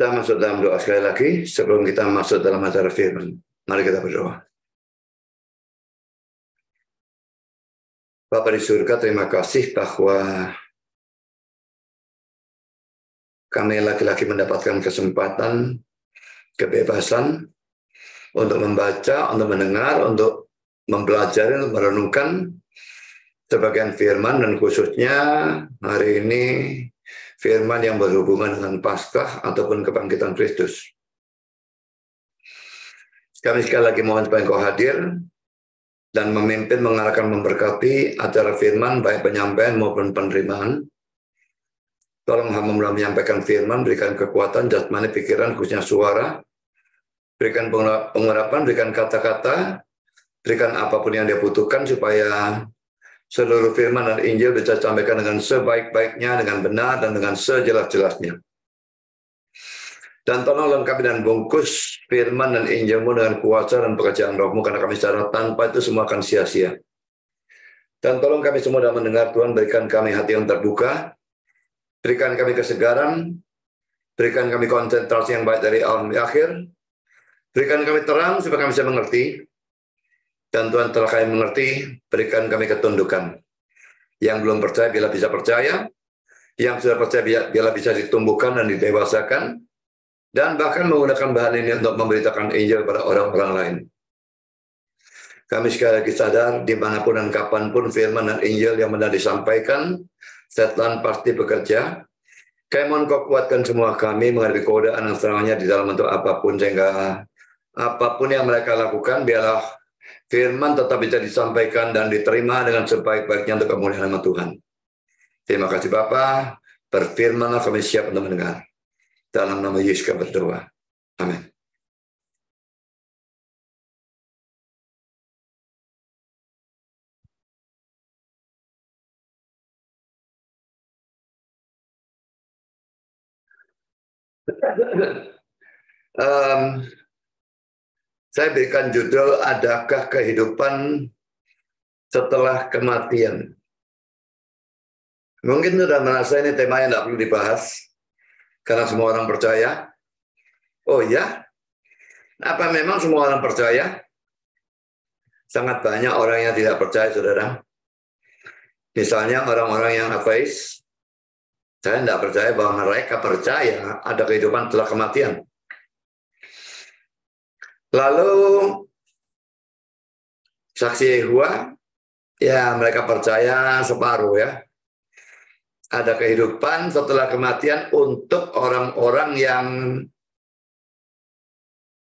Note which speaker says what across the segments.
Speaker 1: Kita masuk dalam doa sekali lagi sebelum kita masuk dalam acara firman. Mari kita berdoa. Bapa di surga, terima kasih bahwa kami laki-laki mendapatkan kesempatan, kebebasan untuk membaca, untuk mendengar, untuk mempelajari, untuk merenungkan sebagian firman, dan khususnya hari ini firman yang berhubungan dengan Paskah ataupun kebangkitan Kristus. Kami sekali lagi mohon supaya Engkau hadir dan memimpin, mengarahkan, memberkati acara firman, baik penyampaian maupun penerimaan. Tolong hamba menyampaikan firman, berikan kekuatan, jasmani, pikiran, khususnya suara. Berikan pengurapan, berikan kata-kata, berikan apapun yang dia butuhkan supaya seluruh firman dan Injil bisa disampaikan dengan sebaik-baiknya, dengan benar, dan dengan sejelas-jelasnya. Dan tolong lengkapi dan bungkus firman dan Injilmu dengan kuasa dan pekerjaan Roh-Mu, karena kami secara tanpa itu semua akan sia-sia. Dan tolong kami semua dalam mendengar, Tuhan, berikan kami hati yang terbuka, berikan kami kesegaran, berikan kami konsentrasi yang baik dari awal sampai akhir, berikan kami terang supaya kami bisa mengerti. Dan Tuhan, telah kami mengerti, berikan kami ketundukan. Yang belum percaya, bila bisa percaya. Yang sudah percaya, bila bisa ditumbuhkan dan didewasakan. Dan bahkan menggunakan bahan ini untuk memberitakan Injil pada orang-orang lain. Kami sekali lagi sadar, dimanapun dan kapanpun firman dan Injil yang benar disampaikan, setan pasti bekerja. Kami mohon Kau kuatkan semua kami menghadapi godaan dan serangannya di dalam bentuk apapun, sehingga apapun yang mereka lakukan, biarlah firman tetap bisa disampaikan dan diterima dengan sebaik-baiknya untuk kemuliaan nama Tuhan. Terima kasih Bapa, berfirmanlah, kami siap untuk mendengar. Dalam nama Yesus kami berdoa. Amin. Saya berikan judul, adakah kehidupan setelah kematian? Mungkin sudah merasa ini tema yang tidak perlu dibahas, karena semua orang percaya. Oh ya? Apa memang semua orang percaya? Sangat banyak orang yang tidak percaya, saudara. Misalnya orang-orang yang ateis, saya tidak percaya bahwa mereka percaya ada kehidupan setelah kematian. Lalu saksi Yehova, ya mereka percaya separuh ya. Ada kehidupan setelah kematian untuk orang-orang yang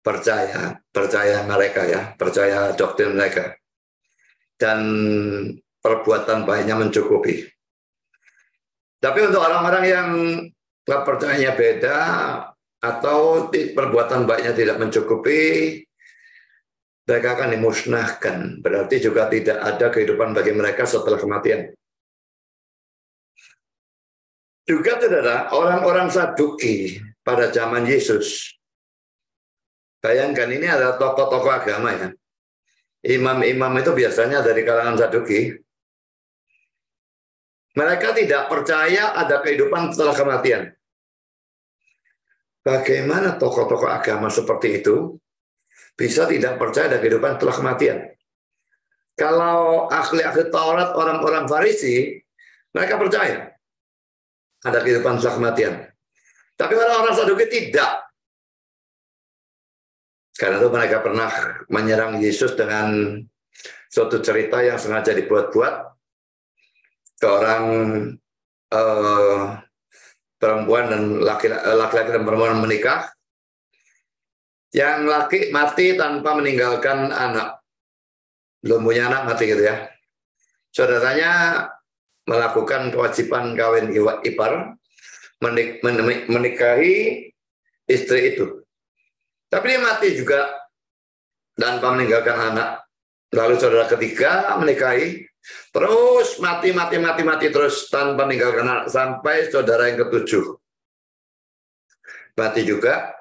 Speaker 1: percaya mereka ya, percaya doktrin mereka. Dan perbuatan baiknya mencukupi. Tapi untuk orang-orang yang percayanya beda, atau perbuatan baiknya tidak mencukupi, mereka akan dimusnahkan. Berarti juga tidak ada kehidupan bagi mereka setelah kematian. Juga saudara, orang-orang Saduki pada zaman Yesus. Bayangkan, ini adalah tokoh-tokoh agama ya. Imam-imam itu biasanya dari kalangan Saduki. Mereka tidak percaya ada kehidupan setelah kematian. Bagaimana tokoh-tokoh agama seperti itu bisa tidak percaya ada kehidupan setelah kematian? Kalau ahli-ahli Taurat, orang-orang Farisi, mereka percaya ada kehidupan setelah kematian. Tapi orang-orang Saduki tidak. Karena itu mereka pernah menyerang Yesus dengan suatu cerita yang sengaja dibuat-buat. Seorang perempuan dan laki-laki dan perempuan menikah. Yang laki mati tanpa meninggalkan anak. Belum punya anak, mati gitu ya. Saudaranya melakukan kewajiban kawin ipar, menikahi istri itu. Tapi dia mati juga tanpa meninggalkan anak. Lalu saudara ketiga menikahi, terus mati terus tanpa meninggalkan anak, sampai saudara yang ketujuh mati juga.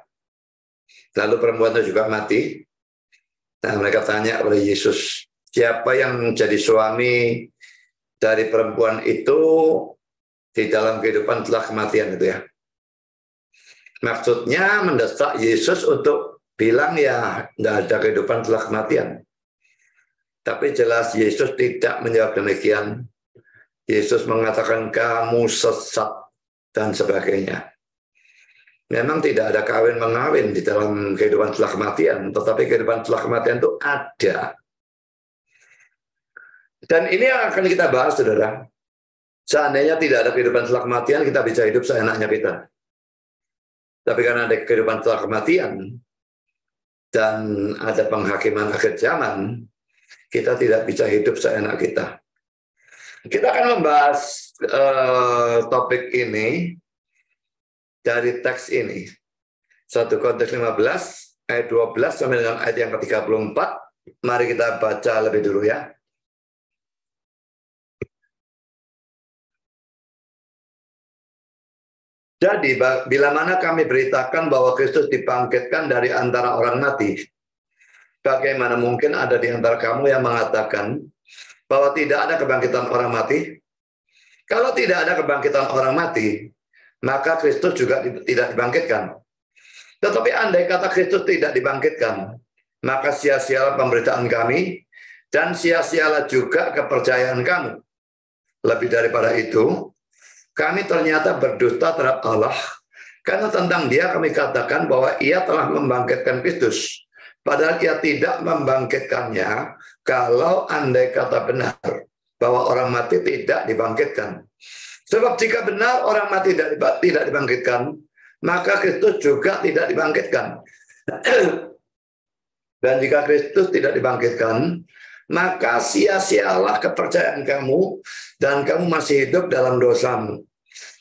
Speaker 1: Lalu perempuan itu juga mati. Nah, mereka tanya kepada Yesus, siapa yang menjadi suami dari perempuan itu di dalam kehidupan setelah kematian itu ya. Maksudnya mendesak Yesus untuk bilang ya nggak ada kehidupan setelah kematian. Tapi jelas Yesus tidak menjawab demikian. Yesus mengatakan kamu sesat dan sebagainya. Memang tidak ada kawin-mengawin di dalam kehidupan setelah kematian, tetapi kehidupan setelah kematian itu ada. Dan ini yang akan kita bahas, saudara. Seandainya tidak ada kehidupan setelah kematian, kita bisa hidup seenaknya kita. Tapi karena ada kehidupan setelah kematian dan ada penghakiman akhir zaman, kita tidak bisa hidup seenak kita. Kita akan membahas topik ini dari teks ini. 1 Korintus 15 ayat 12 sampai dengan ayat yang ke-34. Mari kita baca lebih dulu ya. Jadi, bila mana kami beritakan bahwa Kristus dibangkitkan dari antara orang mati, bagaimana mungkin ada di antara kamu yang mengatakan bahwa tidak ada kebangkitan orang mati? Kalau tidak ada kebangkitan orang mati, maka Kristus juga tidak dibangkitkan. Tetapi andai kata Kristus tidak dibangkitkan, maka sia-sialah pemberitaan kami, dan sia-sialah juga kepercayaan kamu. Lebih daripada itu, kami ternyata berdusta terhadap Allah, karena tentang Dia kami katakan bahwa Ia telah membangkitkan Kristus, padahal Ia tidak membangkitkannya. Kalau andai kata benar bahwa orang mati tidak dibangkitkan, sebab jika benar orang mati tidak dibangkitkan, maka Kristus juga tidak dibangkitkan. Dan jika Kristus tidak dibangkitkan, maka sia-sialah kepercayaan kamu, dan kamu masih hidup dalam dosamu.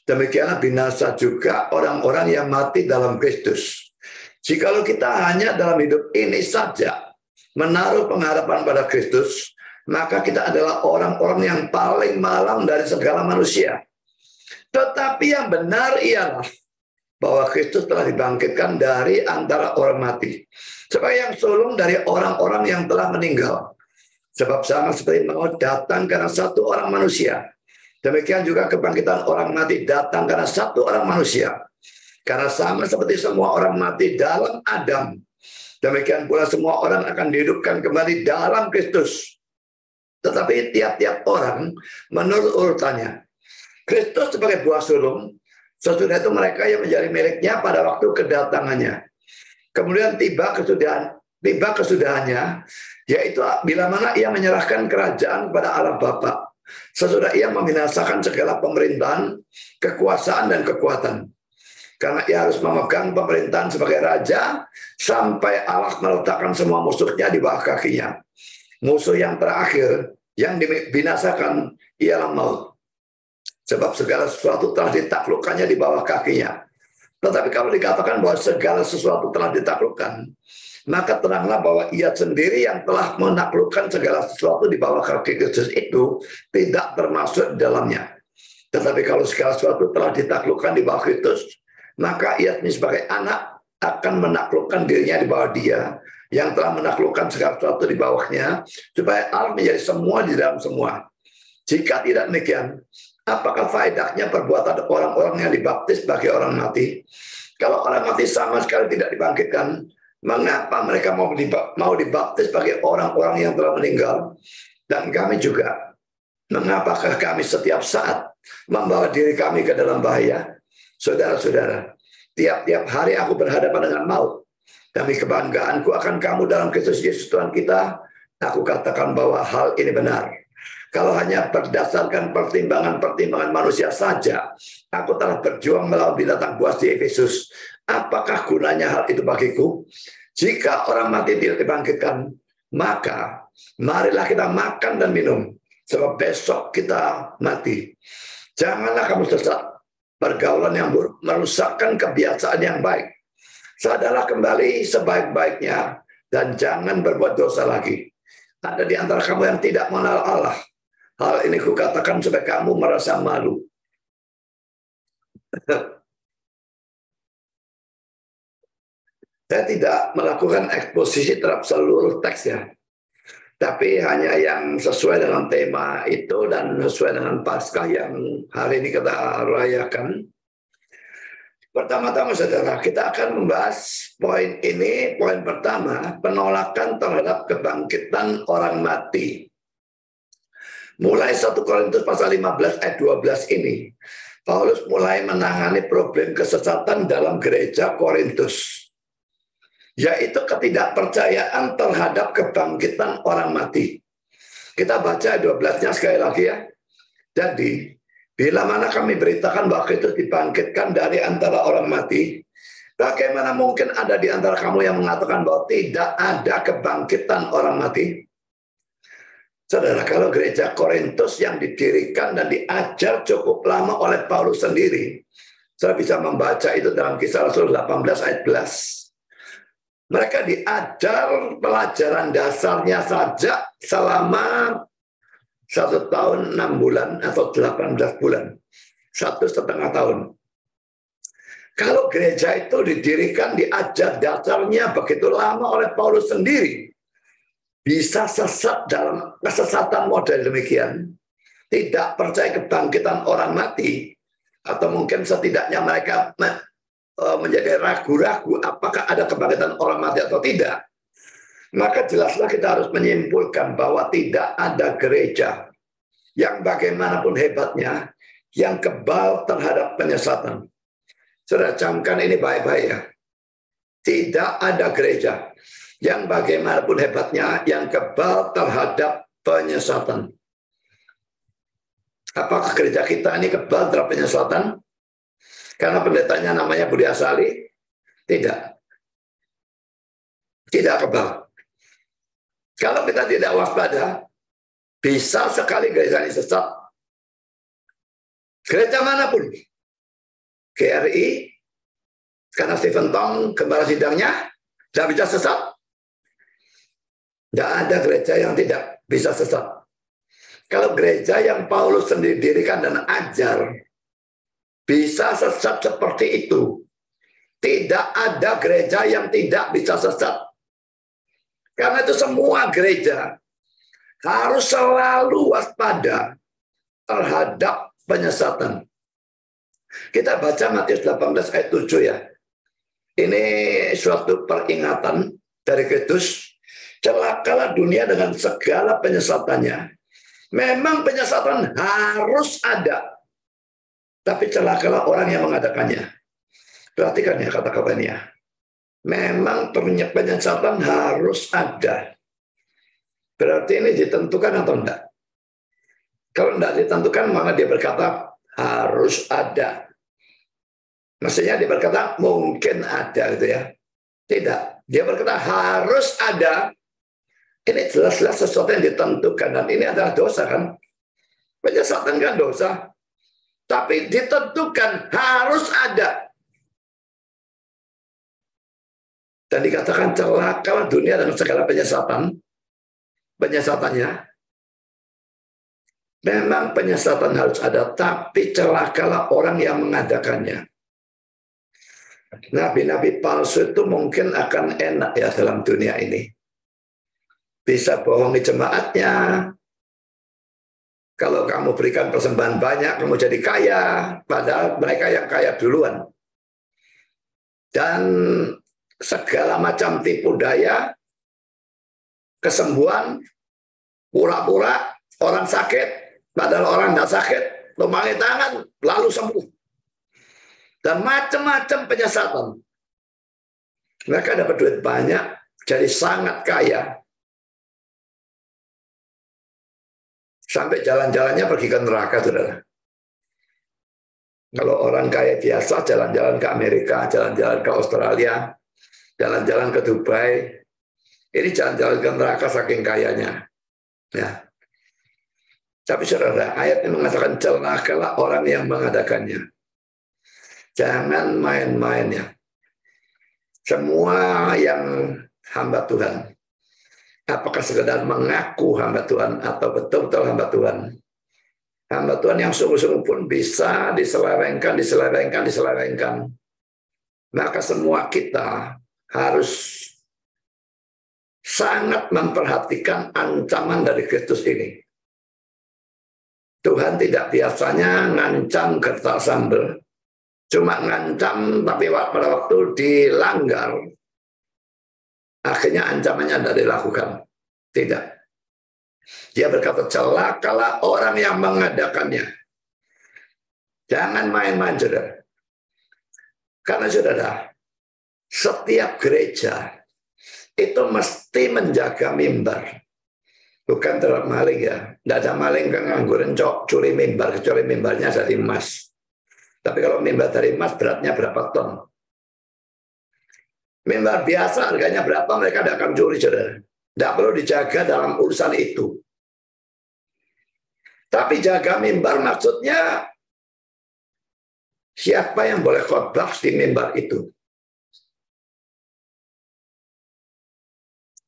Speaker 1: Demikianlah binasa juga orang-orang yang mati dalam Kristus. Jikalau kita hanya dalam hidup ini saja menaruh pengharapan pada Kristus, maka kita adalah orang-orang yang paling malang dari segala manusia. Tetapi yang benar ialah bahwa Kristus telah dibangkitkan dari antara orang mati, sebagai yang sulung dari orang-orang yang telah meninggal. Sebab sama seperti maut datang karena satu orang manusia, demikian juga kebangkitan orang mati datang karena satu orang manusia. Karena sama seperti semua orang mati dalam Adam, demikian pula semua orang akan dihidupkan kembali dalam Kristus. Tetapi tiap-tiap orang menurut urutannya. Kristus sebagai buah sulung, sesudah itu mereka yang menjadi miliknya pada waktu kedatangannya. Kemudian tiba kesudahannya, yaitu bila mana ia menyerahkan kerajaan kepada Allah Bapa. Sesudah ia membinasakan segala pemerintahan, kekuasaan dan kekuatan. Karena ia harus memegang pemerintahan sebagai raja sampai Allah meletakkan semua musuhnya di bawah kakinya. Musuh yang terakhir yang dibinasakan ialah maut. Sebab segala sesuatu telah ditaklukkannya di bawah kakinya. Tetapi kalau dikatakan bahwa segala sesuatu telah ditaklukkan, maka teranglah bahwa ia sendiri yang telah menaklukkan segala sesuatu di bawah kaki Kristus itu tidak termasuk di dalamnya. Tetapi kalau segala sesuatu telah ditaklukkan di bawah Kristus, maka ia sebagai anak akan menaklukkan dirinya di bawah Dia yang telah menaklukkan segala sesuatu di bawahnya, supaya Allah menjadi semua di dalam semua. Jika tidak demikian, apakah faedahnya perbuatan orang-orang yang dibaptis bagi orang mati? Kalau orang mati sama sekali tidak dibangkitkan, mengapa mereka mau dibaptis bagi orang-orang yang telah meninggal? Dan kami juga, mengapakah kami setiap saat membawa diri kami ke dalam bahaya? Saudara-saudara, tiap-tiap hari aku berhadapan dengan maut. Demi kebanggaanku akan kamu dalam Kristus Yesus Tuhan kita, aku katakan bahwa hal ini benar. Kalau hanya berdasarkan pertimbangan-pertimbangan manusia saja, aku telah berjuang melawan binatang buas di Efesus. Apakah gunanya hal itu bagiku? Jika orang mati tidak dibangkitkan, maka marilah kita makan dan minum, sebab besok kita mati. Janganlah kamu sesat, pergaulan yang buruk merusakkan kebiasaan yang baik. Sadarlah kembali sebaik-baiknya, dan jangan berbuat dosa lagi. Ada di antara kamu yang tidak mengenal Allah. Hal ini kukatakan supaya kamu merasa malu. Saya tidak melakukan eksposisi terhadap seluruh teksnya, tapi hanya yang sesuai dengan tema itu dan sesuai dengan Paskah yang hari ini kita rayakan. Pertama-tama saudara, kita akan membahas poin ini. Poin pertama, penolakan terhadap kebangkitan orang mati. Mulai 1 Korintus pasal 15 ayat 12 ini, Paulus mulai menangani problem kesesatan dalam gereja Korintus, yaitu ketidakpercayaan terhadap kebangkitan orang mati. Kita baca 12-nya sekali lagi ya. Jadi, bila mana kami beritakan bahwa Kristus dibangkitkan dari antara orang mati, bagaimana mungkin ada di antara kamu yang mengatakan bahwa tidak ada kebangkitan orang mati? Saudara, kalau gereja Korintus yang didirikan dan diajar cukup lama oleh Paulus sendiri, saya bisa membaca itu dalam Kisah Rasul 18 ayat 11. Mereka diajar pelajaran dasarnya saja selama 1 tahun 6 bulan atau 18 bulan. 1,5 tahun. Kalau gereja itu didirikan, diajar dasarnya begitu lama oleh Paulus sendiri, bisa sesat dalam kesesatan model demikian. Tidak percaya kebangkitan orang mati. Atau mungkin setidaknya mereka menjadi ragu-ragu apakah ada kebangkitan orang mati atau tidak. Maka jelaslah kita harus menyimpulkan bahwa tidak ada gereja yang bagaimanapun hebatnya yang kebal terhadap penyesatan. Saudara, camkan ini baik-baik ya. Tidak ada gereja yang bagaimanapun hebatnya yang kebal terhadap penyesatan. Apakah gereja kita ini kebal terhadap penyesatan? Karena pendetanya namanya Budi Asali? Tidak. Tidak kebal. Kalau kita tidak waspada, bisa sekali gereja ini sesat. Gereja manapun. GRI, karena Stephen Tong, gembala sidangnya, tidak bisa sesat. Tidak ada gereja yang tidak bisa sesat. Kalau gereja yang Paulus sendiri dirikan dan ajar, bisa sesat seperti itu. Tidak ada gereja yang tidak bisa sesat. Karena itu semua gereja harus selalu waspada terhadap penyesatan. Kita baca Matius 18 ayat 7 ya. Ini suatu peringatan dari Kristus. Celakalah dunia dengan segala penyesatannya. Memang penyesatan harus ada. Tapi celakalah orang yang mengadakannya. Perhatikan ya kata-katanya. Memang penyesatan harus ada. Berarti ini ditentukan atau enggak? Kalau enggak ditentukan, maka dia berkata harus ada. Maksudnya dia berkata mungkin ada gitu ya. Tidak. Dia berkata harus ada. Ini jelas-jelas sesuatu yang ditentukan. Dan ini adalah dosa kan. Penyesatan kan dosa. Tapi ditentukan harus ada. Dan dikatakan celakalah dunia dengan segala penyesatannya. Memang penyesatan harus ada, tapi celakalah orang yang mengadakannya. Nabi-nabi palsu itu mungkin akan enak ya dalam dunia ini. Bisa bohongi jemaatnya. Kalau kamu berikan persembahan banyak, kamu jadi kaya. Padahal mereka yang kaya duluan. Dan segala macam tipu daya, kesembuhan, pura-pura orang sakit, padahal orang nggak sakit, lumayan tangan, lalu sembuh. Dan macam-macam penyesatan. Mereka dapat duit banyak, jadi sangat kaya. Sampai jalan-jalannya pergi ke neraka, saudara. Kalau orang kaya biasa, jalan-jalan ke Amerika, jalan-jalan ke Australia, jalan-jalan ke Dubai, ini jalan-jalan ke neraka saking kayanya. Ya. Tapi saudara, ayat ini mengatakan celakalah orang yang mengadakannya. Jangan main-main ya. Semua yang hamba Tuhan, apakah sekedar mengaku hamba Tuhan atau betul-betul hamba Tuhan? Hamba Tuhan yang sungguh-sungguh pun bisa diselewengkan. Maka semua kita harus sangat memperhatikan ancaman dari Kristus ini. Tuhan tidak biasanya ngancam kertas sambal. cuma ngancam, tapi pada waktu dilanggar, akhirnya ancamannya tidak dilakukan. Tidak. Dia berkata, celakalah orang yang mengadakannya. Jangan main-main, saudara. Karena saudara, setiap gereja itu mesti menjaga mimbar. Bukan terhadap maling ya. Tidak ada maling kan nganggurin curi mimbar, kecuali mimbarnya dari emas. Tapi kalau mimbar dari emas beratnya berapa ton? Mimbar biasa harganya berapa, mereka tidak akan curi, saudara. Tidak perlu dijaga dalam urusan itu. Tapi jaga mimbar maksudnya siapa yang boleh khotbah di mimbar itu.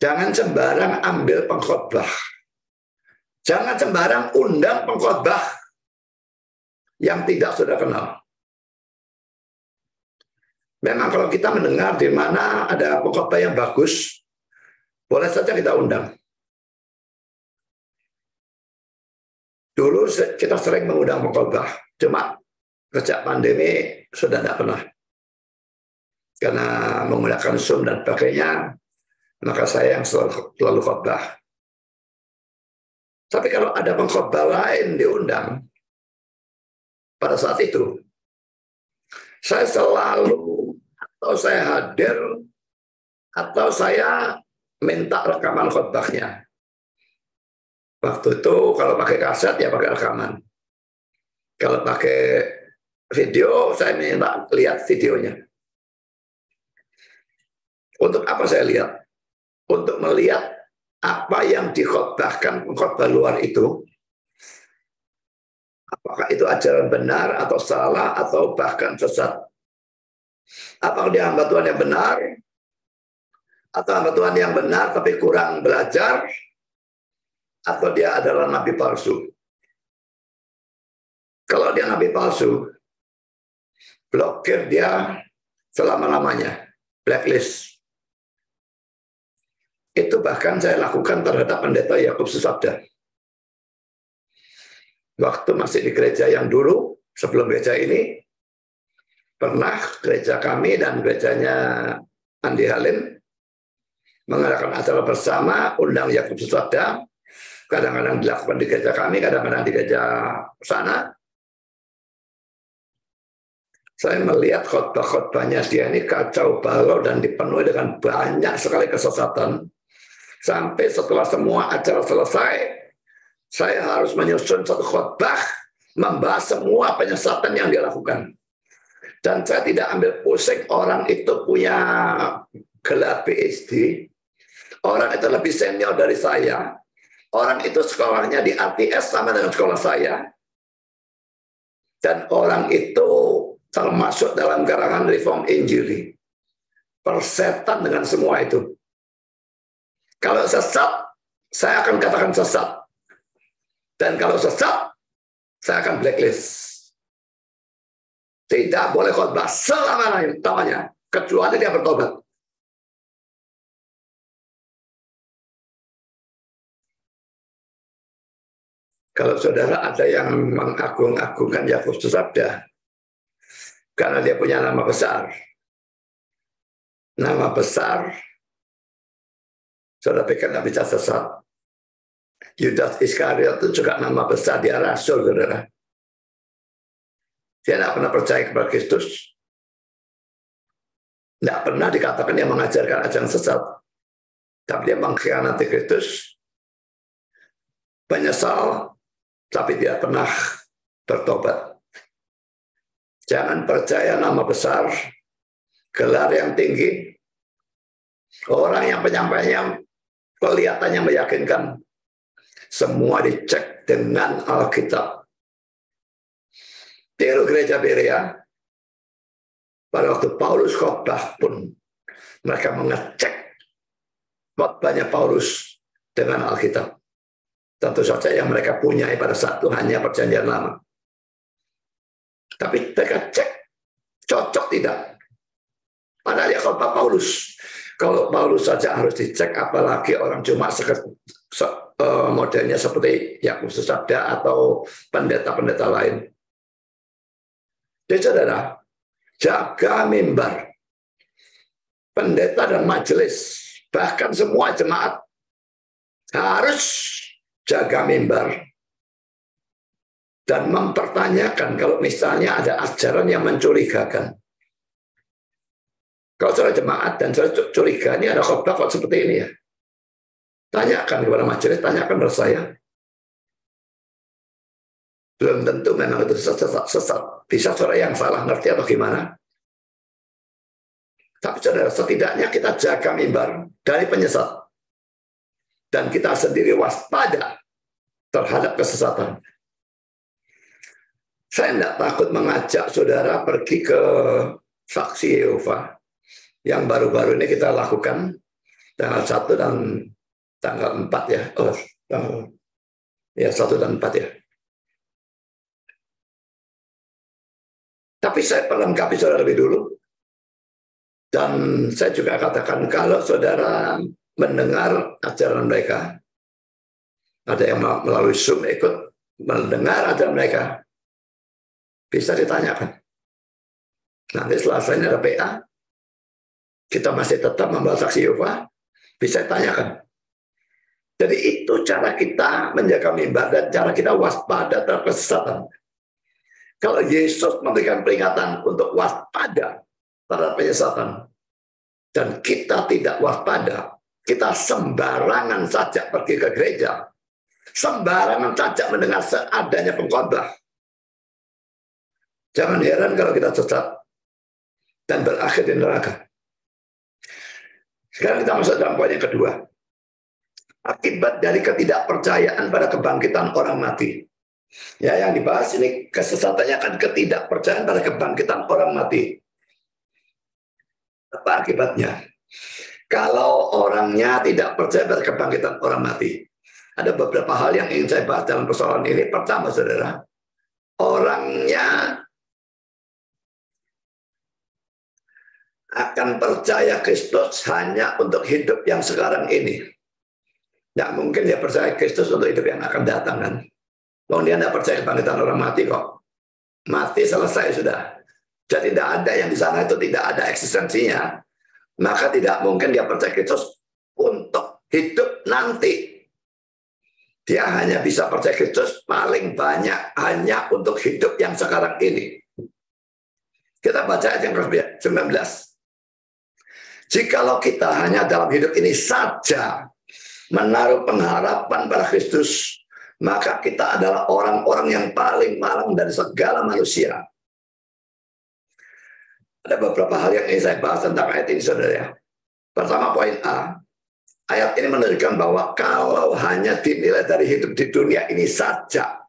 Speaker 1: Jangan sembarang ambil pengkhotbah. Jangan sembarang undang pengkhotbah yang tidak sudah kenal. Memang kalau kita mendengar di mana ada pengkhotbah yang bagus, boleh saja kita undang. Dulu kita sering mengundang pengkhotbah, cuma sejak pandemi sudah tidak pernah. Karena menggunakan Zoom dan sebagainya, maka saya yang selalu khotbah. Tapi kalau ada pengkhotbah lain diundang, pada saat itu, saya selalu, atau saya hadir, atau saya minta rekaman khotbahnya. Waktu itu kalau pakai kaset ya pakai rekaman. Kalau pakai video, saya minta lihat videonya. Untuk apa saya lihat? Untuk melihat apa yang dikhotbahkan pengkhotbah luar itu, apakah itu ajaran benar atau salah atau bahkan sesat. Apakah dia hamba Tuhan yang benar atau hamba Tuhan yang benar tapi kurang belajar, atau dia adalah nabi palsu. Kalau dia nabi palsu, blokir dia selama-lamanya, blacklist. Itu bahkan saya lakukan terhadap pendeta Yakub Susabda. Waktu masih di gereja yang dulu, sebelum gereja ini, pernah gereja kami dan gerejanya Andi Halim mengadakan acara bersama, undang Yakub Susabda. Kadang-kadang dilakukan di gereja kami, kadang-kadang di gereja sana. Saya melihat khotbah-khotbahnya dia ini kacau balau dan dipenuhi dengan banyak sekali kesesatan. Sampai setelah semua acara selesai, saya harus menyusun satu khotbah membahas semua penyesatan yang dia lakukan. Dan saya tidak ambil pusing orang itu punya gelar PhD, orang itu lebih senior dari saya, orang itu sekolahnya di ATS sama dengan sekolah saya, dan orang itu termasuk dalam kalangan Reform Injili. Persetan dengan semua itu. Kalau sesat, saya akan katakan sesat. Dan kalau sesat, saya akan blacklist. Tidak boleh khotbah selama-lamanya, kecuali dia bertobat. Kalau saudara ada yang mengagung-agungkan Yakub Susabda, karena dia punya nama besar. Nama besar, saudara pikir tidak bisa sesat. Yudas Iskariot itu juga nama besar, dia rasul, saudara. Dia tidak pernah percaya kepada Kristus. Tidak pernah dikatakan dia mengajarkan ajaran sesat. Tapi dia mengkhianati Kristus. Menyesal, tapi tidak pernah bertobat. Jangan percaya nama besar, gelar yang tinggi, orang yang penyampaiannya kelihatannya meyakinkan. Semua dicek dengan Alkitab. Di gereja Berea, pada waktu Paulus khotbah pun, mereka mengecek khotbahnya Paulus dengan Alkitab. Tentu saja yang mereka punya pada saat itu hanya perjanjian lama. Tapi mereka cek, cocok tidak. Padahal dia khotbah Paulus. Kalau Paulus saja harus dicek, apalagi orang cuma modelnya seperti Yakub Susabda atau pendeta-pendeta lain. Jadi saudara, jaga mimbar. Pendeta dan majelis, bahkan semua jemaat harus jaga mimbar dan mempertanyakan kalau misalnya ada ajaran yang mencurigakan. Kalau saudara jemaat dan saudara curiga, ini ada khotbah kok seperti ini ya, tanyakan kepada majelis, tanyakan kepada saya. Belum tentu memang itu sesat. Bisa saudara yang salah ngerti atau gimana. Tapi saudara, setidaknya kita jaga mimbar dari penyesat. Dan kita sendiri waspada terhadap kesesatan. Saya tidak takut mengajak saudara pergi ke saksi Yehova. Yang baru-baru ini kita lakukan. Tanggal 1 dan tanggal 4 ya. Oh, ya 1 dan 4 ya. Tapi saya perlengkapi saudara lebih dulu. Dan saya juga katakan kalau saudara mendengar ajaran mereka, ada yang melalui Zoom ikut mendengar ajaran mereka, bisa ditanyakan. Nanti setelah ini ada PA, kita masih tetap membawa saksi Yehova, bisa ditanyakan. Jadi itu cara kita menjaga mimbar dan cara kita waspada terhadap kesesatan. Kalau Yesus memberikan peringatan untuk waspada terhadap penyesatan, dan kita tidak waspada, kita sembarangan saja pergi ke gereja, sembarangan saja mendengar seadanya pengkhotbah. Jangan heran kalau kita sesat dan berakhir di neraka. Sekarang kita masuk dalam poin yang kedua. Akibat dari ketidakpercayaan pada kebangkitan orang mati. Ya, yang dibahas ini kesesatannya kan ketidakpercayaan pada kebangkitan orang mati. Apa akibatnya? Kalau orangnya tidak percaya pada kebangkitan orang mati, ada beberapa hal yang ingin saya bahas dalam persoalan ini. Pertama, saudara, orangnya akan percaya Kristus hanya untuk hidup yang sekarang ini. Tidak mungkin dia percaya Kristus untuk hidup yang akan datang kan. Kalau dia tidak percaya kebangkitan orang mati kok. Mati selesai sudah. Jadi tidak ada yang di sana itu tidak ada eksistensinya. Maka tidak mungkin dia percaya Kristus untuk hidup nanti. Dia hanya bisa percaya Kristus paling banyak hanya untuk hidup yang sekarang ini. Kita baca ayat yang ke-19. Jikalau kita hanya dalam hidup ini saja menaruh pengharapan pada Kristus, maka kita adalah orang-orang yang paling malang dari segala manusia. Ada beberapa hal yang ingin saya bahas tentang ayat ini, saudara ya. Pertama, poin A. Ayat ini menunjukkan bahwa kalau hanya dinilai dari hidup di dunia ini saja,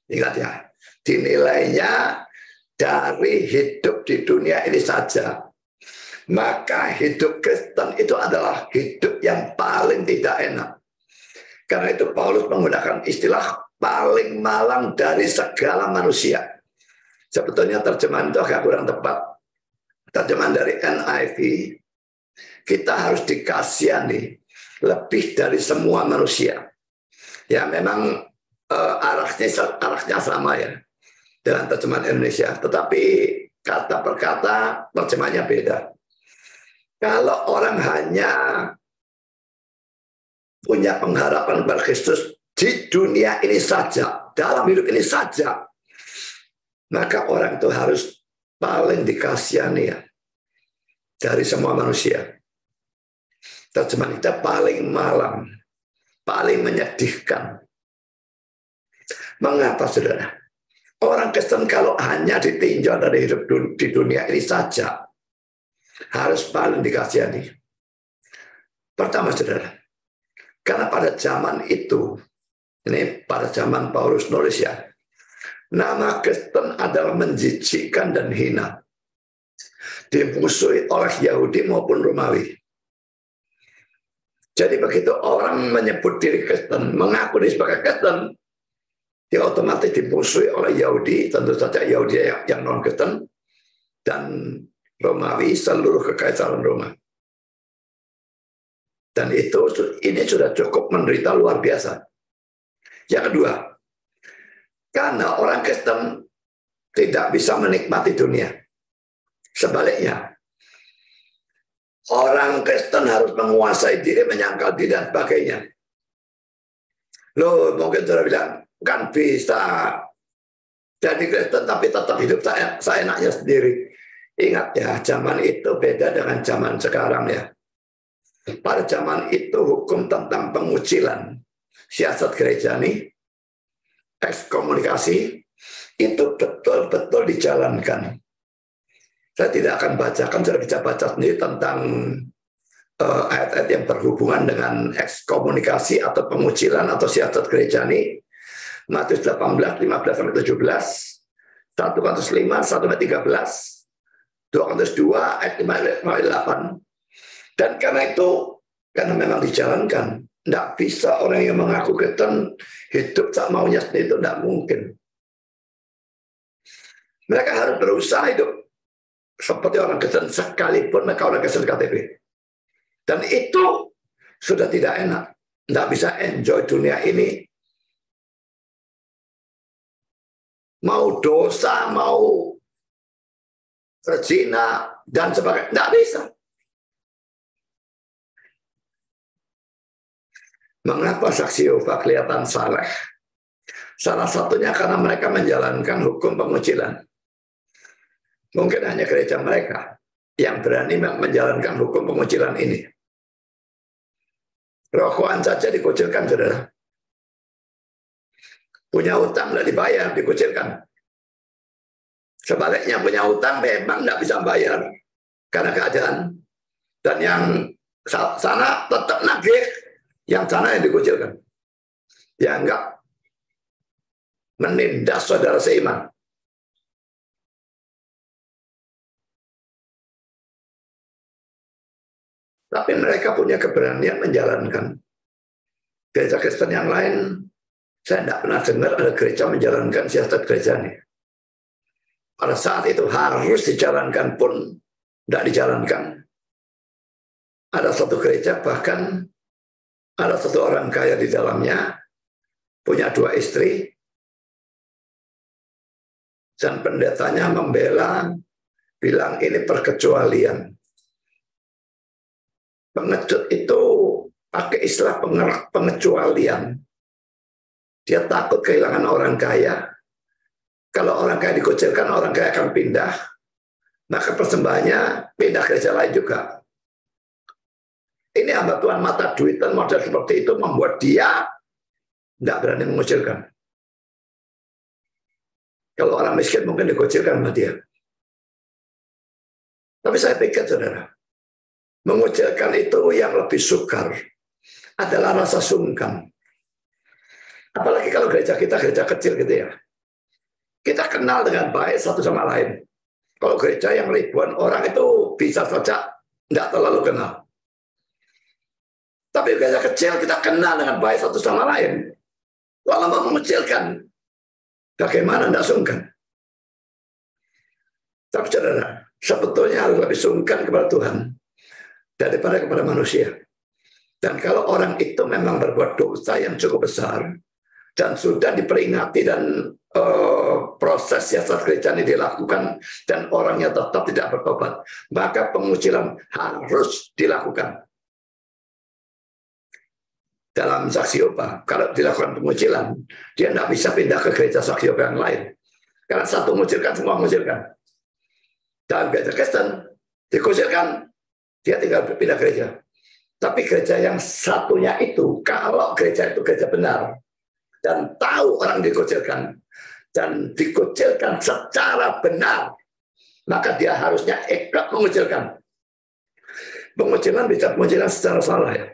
Speaker 1: ingat ya, dinilainya dari hidup di dunia ini saja, maka hidup Kristen itu adalah hidup yang paling tidak enak. Karena itu Paulus menggunakan istilah paling malang dari segala manusia. Sebetulnya terjemahan itu agak kurang tepat. Terjemahan dari NIV, kita harus dikasihani lebih dari semua manusia. Ya memang arahnya sama ya dengan terjemahan Indonesia, tetapi kata per kata terjemahannya beda. Kalau orang hanya punya pengharapan pada Kristus di dunia ini saja, dalam hidup ini saja, maka orang itu harus paling dikasihani ya dari semua manusia. Terjemahan kita paling malang, paling menyedihkan. Mengapa, saudara? Orang Kristen kalau hanya ditinjau dari hidup di dunia ini saja, harus paling dikasihani. Pertama, saudara, karena pada zaman itu, ini pada zaman Paulus nulis ya, nama Kristen adalah menjijikkan dan hina. Dimusuhi oleh Yahudi maupun Romawi. Jadi begitu orang menyebut diri Kristen, mengaku diri sebagai Kristen, dia otomatis dimusuhi oleh Yahudi, tentu saja Yahudi yang non-Kristen, dan Romawi, seluruh kekaisaran Roma. Dan ini sudah cukup menderita luar biasa. Yang kedua, karena orang Kristen tidak bisa menikmati dunia. Sebaliknya, orang Kristen harus menguasai diri, menyangkal diri, dan sebagainya. Loh, mungkin saudara bilang, kan bisa jadi Kristen tapi tetap hidup saya enaknya sendiri. Ingat ya, zaman itu beda dengan zaman sekarang ya. Pada zaman itu hukum tentang pengucilan, siasat gereja nih, ekskomunikasi, itu betul-betul dijalankan. Saya tidak akan bacakan, saya bisa baca sendiri tentang ayat-ayat yang berhubungan dengan ekskomunikasi atau pengucilan atau siasat gereja ini. Matius 18, 15-17, 1 Korintus 5, 1-13, 2 Korintus 2, ayat 5-8. Dan karena itu, karena memang dijalankan, tidak bisa orang yang mengaku Kristen hidup tak maunya sendiri, itu tidak mungkin. Mereka harus berusaha hidup seperti orang Kristen, sekalipun mereka orang Kristen KTP. Dan itu sudah tidak enak. Tidak bisa enjoy dunia ini. Mau dosa, mau berzina, dan sebagainya. Tidak bisa. Mengapa saksi Yehova kelihatan saleh? Salah satunya karena mereka menjalankan hukum pengucilan. Mungkin hanya gereja mereka yang berani menjalankan hukum pengucilan ini. Rokokan saja dikucilkan, saudara. Punya utang tidak dibayar, dikucilkan. Sebaliknya punya utang memang tidak bisa bayar karena keadaan. Dan yang sana tetap nagih, yang sana yang dikucilkan. Dianggap menindas saudara seiman. Tapi mereka punya keberanian menjalankan. Gereja Kristen yang lain, saya tidak pernah dengar ada gereja menjalankan siasat gereja ini. Pada saat itu harus dijalankan pun tidak dijalankan. Ada satu gereja bahkan ada satu orang kaya di dalamnya, punya 2 istri, dan pendetanya membela, bilang ini perkecualian. Pengecut itu pakai istilah pengecualian. Dia takut kehilangan orang kaya. Kalau orang kaya dikucilkan, orang kaya akan pindah. Maka persembahannya pindah gereja lain juga. Ini hamba Tuhan mata duit dan model seperti itu membuat dia tidak berani mengucilkan. Kalau orang miskin mungkin dikucilkan sama dia. Tapi saya pikir, saudara, mengucilkan itu yang lebih sukar adalah rasa sungkan. Apalagi kalau gereja kita gereja kecil gitu ya. Kita kenal dengan baik satu sama lain. Kalau gereja yang ribuan orang itu bisa saja tidak terlalu kenal. Tapi gereja kecil kita kenal dengan baik satu sama lain. Lalu mau mengucilkan, bagaimana tidak sungkan? Tapi saudara, sebetulnya harus lebih sungkan kepada Tuhan daripada kepada manusia. Dan kalau orang itu memang berbuat dosa yang cukup besar dan sudah diperingati dan proses siasat gereja ini dilakukan dan orangnya tetap tidak bertobat, maka pengucilan harus dilakukan. Dalam saksi Yehova, kalau dilakukan pengucilan, dia tidak bisa pindah ke gereja saksi Yehova yang lain. Karena satu mengucilkan, semua mengucilkan. Dalam gereja Kristen, dikucilkan, dia tinggal pindah gereja. Tapi gereja yang satunya itu, kalau gereja itu gereja benar, dan tahu orang dikucilkan, dan dikucilkan secara benar, maka dia harusnya ikut mengucilkan. Pengucilan bisa pengucilan secara salah ya.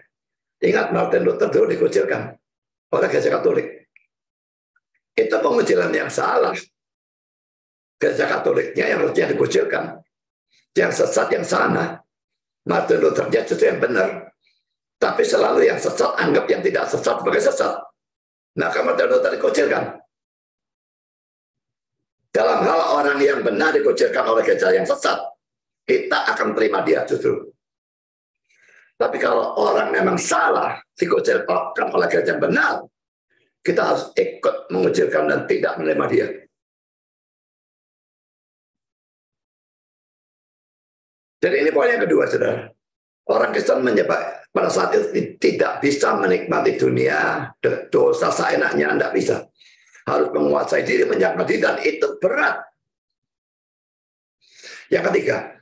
Speaker 1: Ingat Martin Luther dulu dikucilkan oleh gereja Katolik. Itu pengucilan yang salah. Gereja Katoliknya yang harusnya dikucilkan. Yang sesat yang sana. Martin Luther dia justru yang benar. Tapi selalu yang sesat anggap yang tidak sesat sebagai sesat. Maka Martin Luther dikucilkan. Dalam hal orang yang benar dikucilkan oleh gereja yang sesat, kita akan terima dia justru. Tapi kalau orang memang salah dikucilkan oleh gereja yang benar, kita harus ikut mengucilkan dan tidak menerima dia. Jadi ini poin yang kedua, saudara. Orang Kristen menyebab pada saat itu tidak bisa menikmati dunia, dosa seenaknya, tidak bisa. Harus menguasai diri, menjaga diri, dan itu berat. Yang ketiga,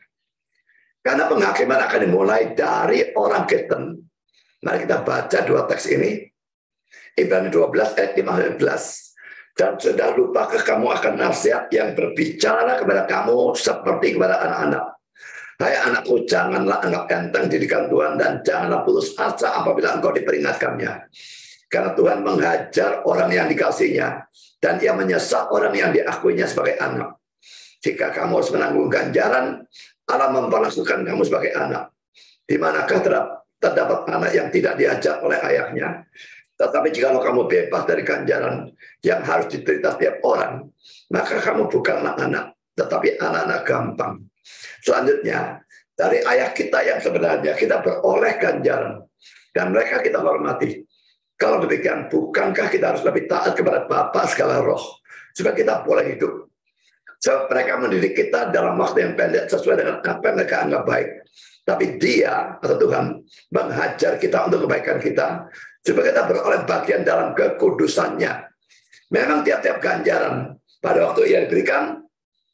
Speaker 1: karena penghakiman akan dimulai dari orang Kristen. Mari kita baca dua teks ini. Ibrani 12 ayat 15. Dan sudah lupakah kamu akan nasihat yang berbicara kepada kamu seperti kepada anak-anak. Hai anakku, janganlah anggap enteng didikan Tuhan dan janganlah putus asa apabila engkau diperingatkannya. Karena Tuhan menghajar orang yang dikasihnya dan ia menyesat orang yang diakuinya sebagai anak. Jika kamu harus menanggung ganjaran, Allah memperlakukan kamu sebagai anak. Di manakah terdapat anak yang tidak diajar oleh ayahnya? Tetapi jika kamu bebas dari ganjaran yang harus diterita setiap orang, maka kamu bukanlah anak, tetapi anak-anak gampang. Selanjutnya, dari ayah kita yang sebenarnya kita beroleh ganjaran dan mereka kita hormati. Kalau demikian, bukankah kita harus lebih taat kepada Bapa segala roh supaya kita boleh hidup? Sebab mereka mendidik kita dalam waktu yang pendek sesuai dengan apa yang mereka anggap baik. Tapi Dia atau Tuhan menghajar kita untuk kebaikan kita supaya kita beroleh bagian dalam kekudusannya. Memang tiap-tiap ganjaran pada waktu ia diberikan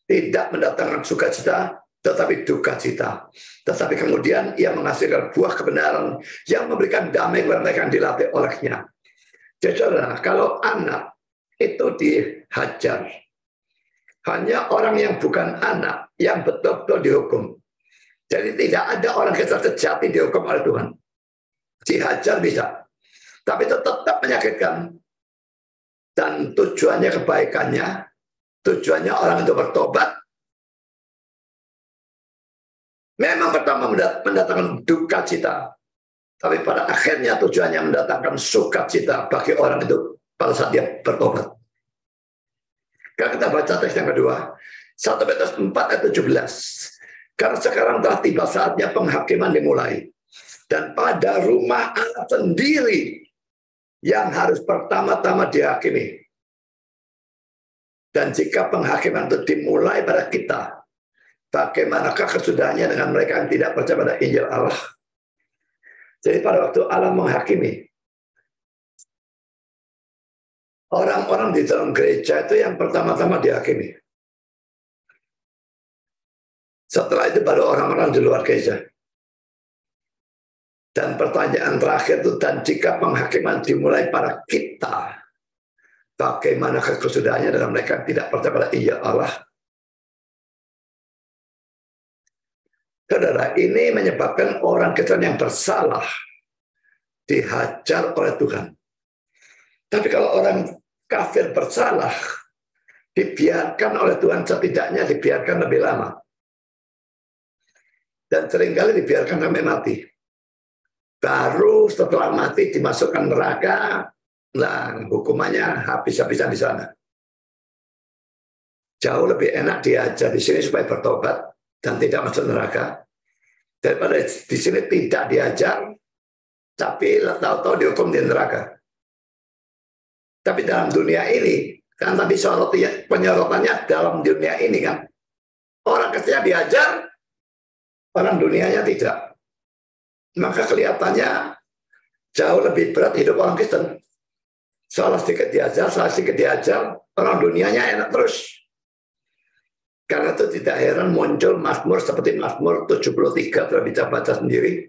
Speaker 1: tidak mendatangkan sukacita, tetapi duka cita. Tetapi kemudian ia menghasilkan buah kebenaran yang memberikan damai kepada mereka yang dilatih olehnya. Jadi saudara, kalau anak itu dihajar, hanya orang yang bukan anak yang betul-betul dihukum. Jadi tidak ada orang Kristen sejati dihukum oleh Tuhan. Dihajar bisa, tapi itu tetap menyakitkan. Dan tujuannya kebaikannya, tujuannya orang itu bertobat. Memang pertama mendatangkan duka cita, tapi pada akhirnya tujuannya mendatangkan sukacita bagi orang itu pada saat dia bertobat. Kalau kita baca teks yang kedua, 1 Petrus 4 ayat 17. Karena sekarang telah tiba saatnya penghakiman dimulai. Dan pada rumah Allah sendiri yang harus pertama-tama dihakimi. Dan jika penghakiman itu dimulai pada kita, bagaimanakah kesudahannya dengan mereka yang tidak percaya pada Injil Allah? Jadi pada waktu Allah menghakimi, orang-orang di dalam gereja itu yang pertama-tama dihakimi. Setelah itu baru orang-orang di luar gereja. Dan pertanyaan terakhir itu, dan jika penghakiman dimulai pada kita, bagaimana kesudahannya dengan mereka yang tidak percaya pada Injil Allah? Saudara, ini menyebabkan orang Kristen yang bersalah dihajar oleh Tuhan. Tapi kalau orang kafir bersalah, dibiarkan oleh Tuhan, setidaknya dibiarkan lebih lama. Dan seringkali dibiarkan sampai mati. Baru setelah mati dimasukkan neraka, nah hukumannya habis-habisan di sana. Jauh lebih enak diajar di sini supaya bertobat dan tidak masuk neraka, daripada di sini tidak diajar, tapi tahu-tahu dihukum di neraka. Tapi dalam dunia ini, kan tadi penyorotannya dalam dunia ini kan, orang Kristen diajar, orang dunianya tidak. Maka kelihatannya jauh lebih berat hidup orang Kristen. Salah sedikit diajar, orang dunianya enak terus. Karena itu tidak heran muncul Mazmur seperti Mazmur 73, telah bisa baca sendiri.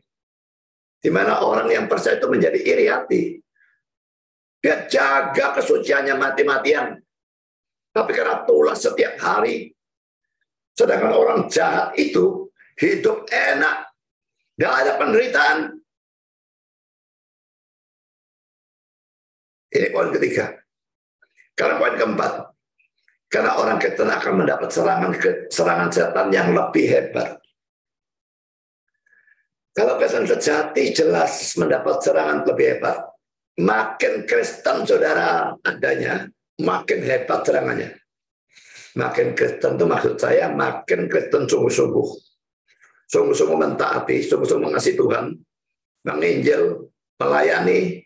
Speaker 1: Di mana orang yang percaya itu menjadi iri hati. Dia jaga kesuciannya mati-matian. Tapi karena tulas setiap hari. Sedangkan orang jahat itu hidup enak. Tidak ada penderitaan. Ini poin ketiga. Karena poin keempat. Karena orang Kristen akan mendapat serangan setan yang lebih hebat. Kalau Kristen sejati jelas mendapat serangan lebih hebat. Makin Kristen saudara adanya, makin hebat serangannya. Makin Kristen itu maksud saya makin Kristen sungguh-sungguh. Sungguh-sungguh mentaati, sungguh-sungguh mengasihi Tuhan, menginjil, melayani,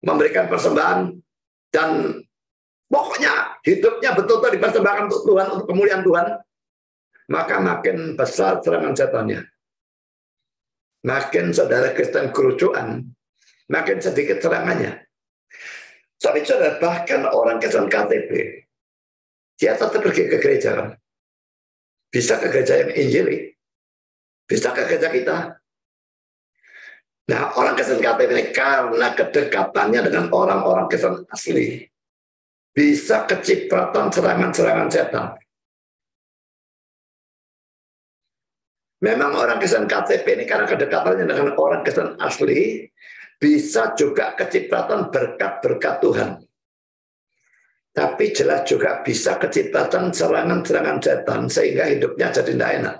Speaker 1: memberikan persembahan, dan pokoknya hidupnya betul-betul dipersembahkan untuk Tuhan, untuk kemuliaan Tuhan. maka makin besar serangan setannya. Makin saudara Kristen kerucuan, makin sedikit serangannya. Tapi saudara, bahkan orang Kristen KTP, dia tetap pergi ke gereja kan? Bisa ke gereja yang Injili, bisa ke gereja kita. Nah, orang Kristen KTP ini karena kedekatannya dengan orang-orang Kristen asli, bisa kecipratan serangan-serangan setan. Memang orang Kristen KTP ini karena kedekatannya dengan orang Kristen asli, bisa juga kecipratan berkat-berkat Tuhan. Tapi jelas juga bisa kecipratan serangan-serangan setan, sehingga hidupnya jadi tidak enak.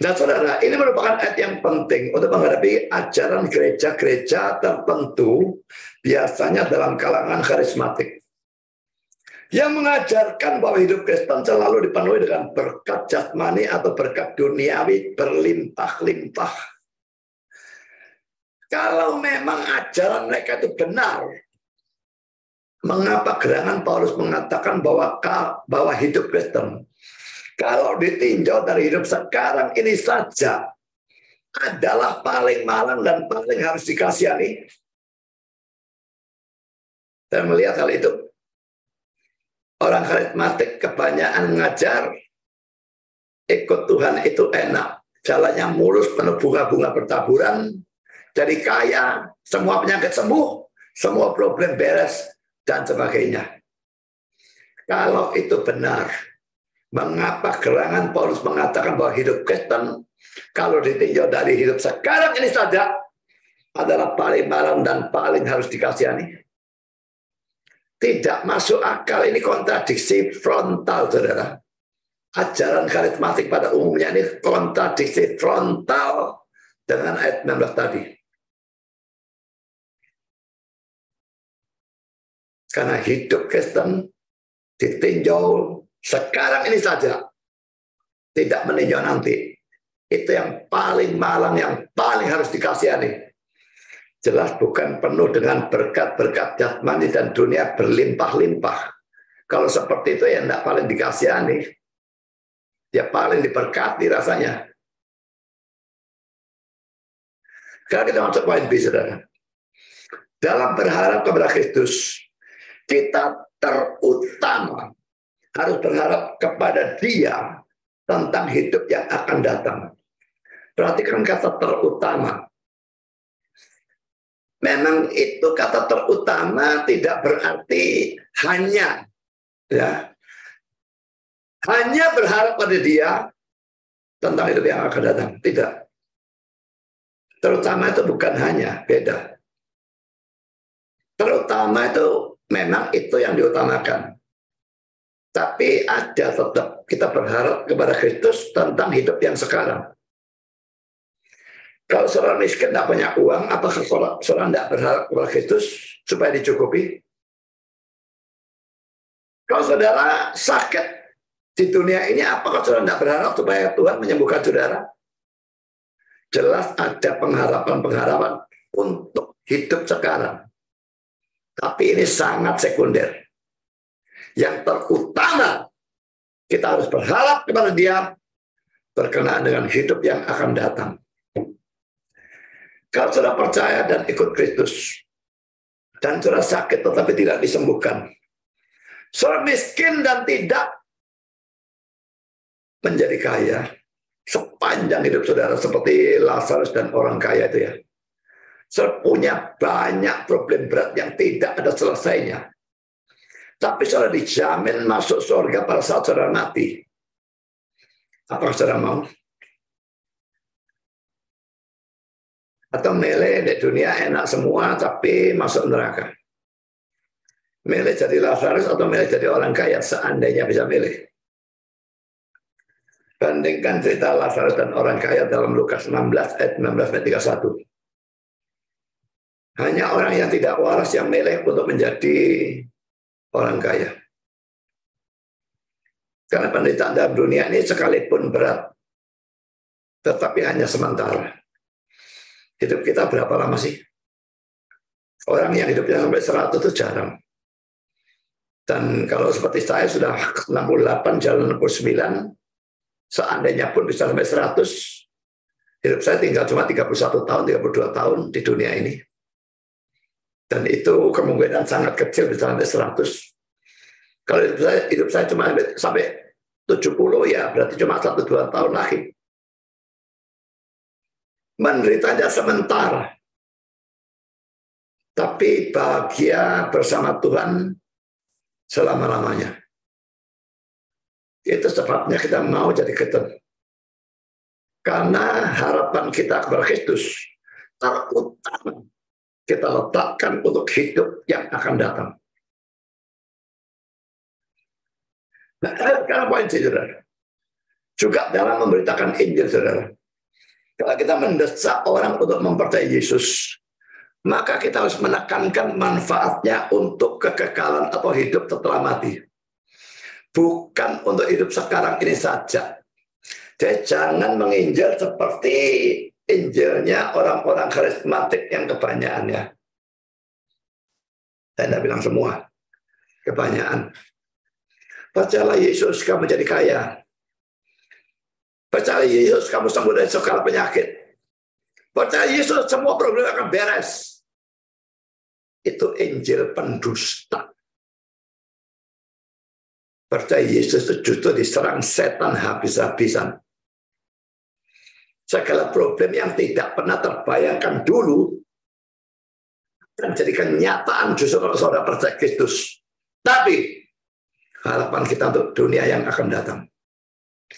Speaker 1: Nah saudara, ini merupakan ayat yang penting untuk menghadapi ajaran gereja-gereja tertentu, biasanya dalam kalangan karismatik, yang mengajarkan bahwa hidup Kristen selalu dipenuhi dengan berkat jasmani atau berkat duniawi berlimpah-limpah. Kalau memang ajaran mereka itu benar, mengapa gerangan Paulus mengatakan bahwa hidup Kristen, kalau ditinjau dari hidup sekarang ini saja, adalah paling malang dan paling harus dikasihani? Saya melihat hal itu. Orang karismatik kebanyakan ngajar, ikut Tuhan itu enak. Jalannya mulus, penuh bunga-bunga bertaburan, jadi kaya, semua penyakit sembuh, semua problem beres, dan sebagainya. Kalau itu benar, mengapa gerangan Paulus mengatakan bahwa hidup Kristen, kalau ditinjau dari hidup sekarang ini saja, adalah paling malang dan paling harus dikasihani? Tidak masuk akal, ini kontradiksi frontal, saudara. Ajaran karismatik pada umumnya ini kontradiksi frontal dengan ayat 16 tadi. Karena hidup Kristen ditinjau sekarang ini saja, tidak meninjau nanti. Itu yang paling malang, yang paling harus dikasihani. Jelas bukan penuh dengan berkat-berkat jasmani dan dunia berlimpah-limpah. Kalau seperti itu ya tidak paling dikasihani. Ya paling diberkati rasanya. Sekarang kita masuk poin B, saudara. Dalam berharap kepada Kristus, kita terutama harus berharap kepada Dia tentang hidup yang akan datang. Perhatikan kata terutama. Memang itu kata terutama tidak berarti hanya, ya, hanya berharap pada Dia tentang hidup yang akan datang. Tidak. Terutama itu bukan hanya, beda. Terutama itu memang itu yang diutamakan. Tapi ada tetap kita berharap kepada Kristus tentang hidup yang sekarang. Kalau seorang miskin tidak punya uang, apakah seorang tidak berharap kepada Kristus supaya dicukupi? Kalau saudara sakit di dunia ini, apakah saudara tidak berharap supaya Tuhan menyembuhkan saudara? Jelas ada pengharapan-pengharapan untuk hidup sekarang. Tapi ini sangat sekunder. Yang terutama, kita harus berharap kepada Dia berkenaan dengan hidup yang akan datang. Kalau saudara percaya dan ikut Kristus, dan saudara sakit tetapi tidak disembuhkan, saudara miskin dan tidak menjadi kaya, sepanjang hidup saudara seperti Lazarus dan orang kaya itu ya, saudara punya banyak problem berat yang tidak ada selesainya. Tapi saudara dijamin masuk surga pada saat saudara mati. Apakah saudara mau? Atau milih di dunia enak semua tapi masuk neraka? Milih jadi Lazarus atau milih jadi orang kaya seandainya bisa milih? Bandingkan cerita Lazarus dan orang kaya dalam Lukas 16 ayat 19-31. Hanya orang yang tidak waras yang milih untuk menjadi orang kaya. Karena penderitaan dalam dunia ini sekalipun berat, tetapi hanya sementara. Hidup kita berapa lama sih? Orang yang hidupnya sampai 100 itu jarang. Dan kalau seperti saya sudah 68, jalan 69, seandainya pun bisa sampai 100, hidup saya tinggal cuma 31 tahun, 32 tahun di dunia ini. Dan itu kemungkinan sangat kecil bisa sampai 100. Kalau hidup saya cuma sampai 70, ya berarti cuma 1-2 tahun lagi. Menderitanya sementara. Tapi bahagia bersama Tuhan selama-lamanya. Itu sebabnya kita mau jadi Kristen. Karena harapan kita kepada Kristus terutama kita letakkan untuk hidup yang akan datang. Nah, sekarang poin saudara. Juga dalam memberitakan Injil, saudara. Kalau kita mendesak orang untuk mempercayai Yesus, maka kita harus menekankan manfaatnya untuk kekekalan atau hidup setelah mati. Bukan untuk hidup sekarang ini saja. Jadi jangan menginjil seperti Injilnya orang-orang karismatik yang kebanyakannya. Saya tidak bilang semua, kebanyakan. Percayalah Yesus, kamu jadi kaya. Percaya Yesus, kamu sembuh dari segala penyakit. Percaya Yesus, semua problem akan beres. Itu Injil pendusta. Percaya Yesus itu justru diserang setan habis-habisan. Segala problem yang tidak pernah terbayangkan dulu akan jadi kenyataan justru kalau saudara percaya Kristus. Tapi harapan kita untuk dunia yang akan datang.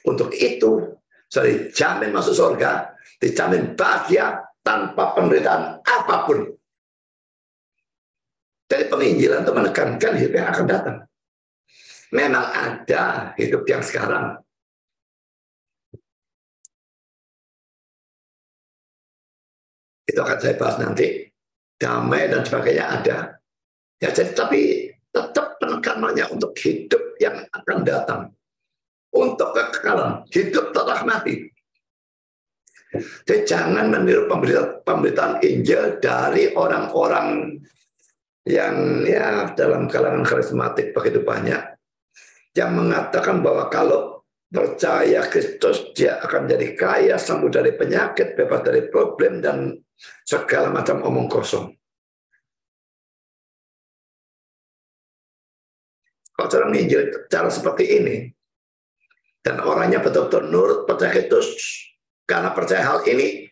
Speaker 1: Untuk itu, saya dijamin masuk surga, dijamin bahagia tanpa penderitaan apapun. Jadi penginjilan itu menekankan hidup yang akan datang. Memang ada hidup yang sekarang. Itu akan saya bahas nanti. Damai dan sebagainya ada. Ya, jadi tapi tetap penekanannya untuk hidup yang akan datang. Untuk kekekalan, hidup setelah mati. Jadi jangan meniru pemberitaan Injil dari orang-orang yang ya dalam kalangan karismatik begitu banyak, yang mengatakan bahwa kalau percaya Kristus dia akan jadi kaya, sembuh dari penyakit, bebas dari problem, dan segala macam omong kosong. Kalau cara menginjil cara seperti ini, dan orangnya betul-betul nurut percaya Kristus, karena percaya hal ini,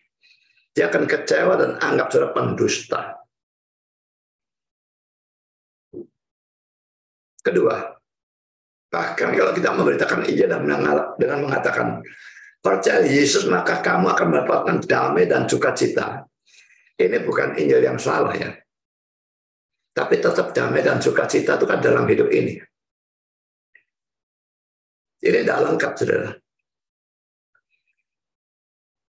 Speaker 1: dia akan kecewa dan anggap saudara pendusta. Kedua, bahkan kalau kita memberitakan Injil dengan mengatakan percaya Yesus maka kamu akan mendapatkan damai dan sukacita. Ini bukan Injil yang salah ya. Tapi tetap damai dan sukacita itu kan dalam hidup ini. Ini tidak lengkap, saudara.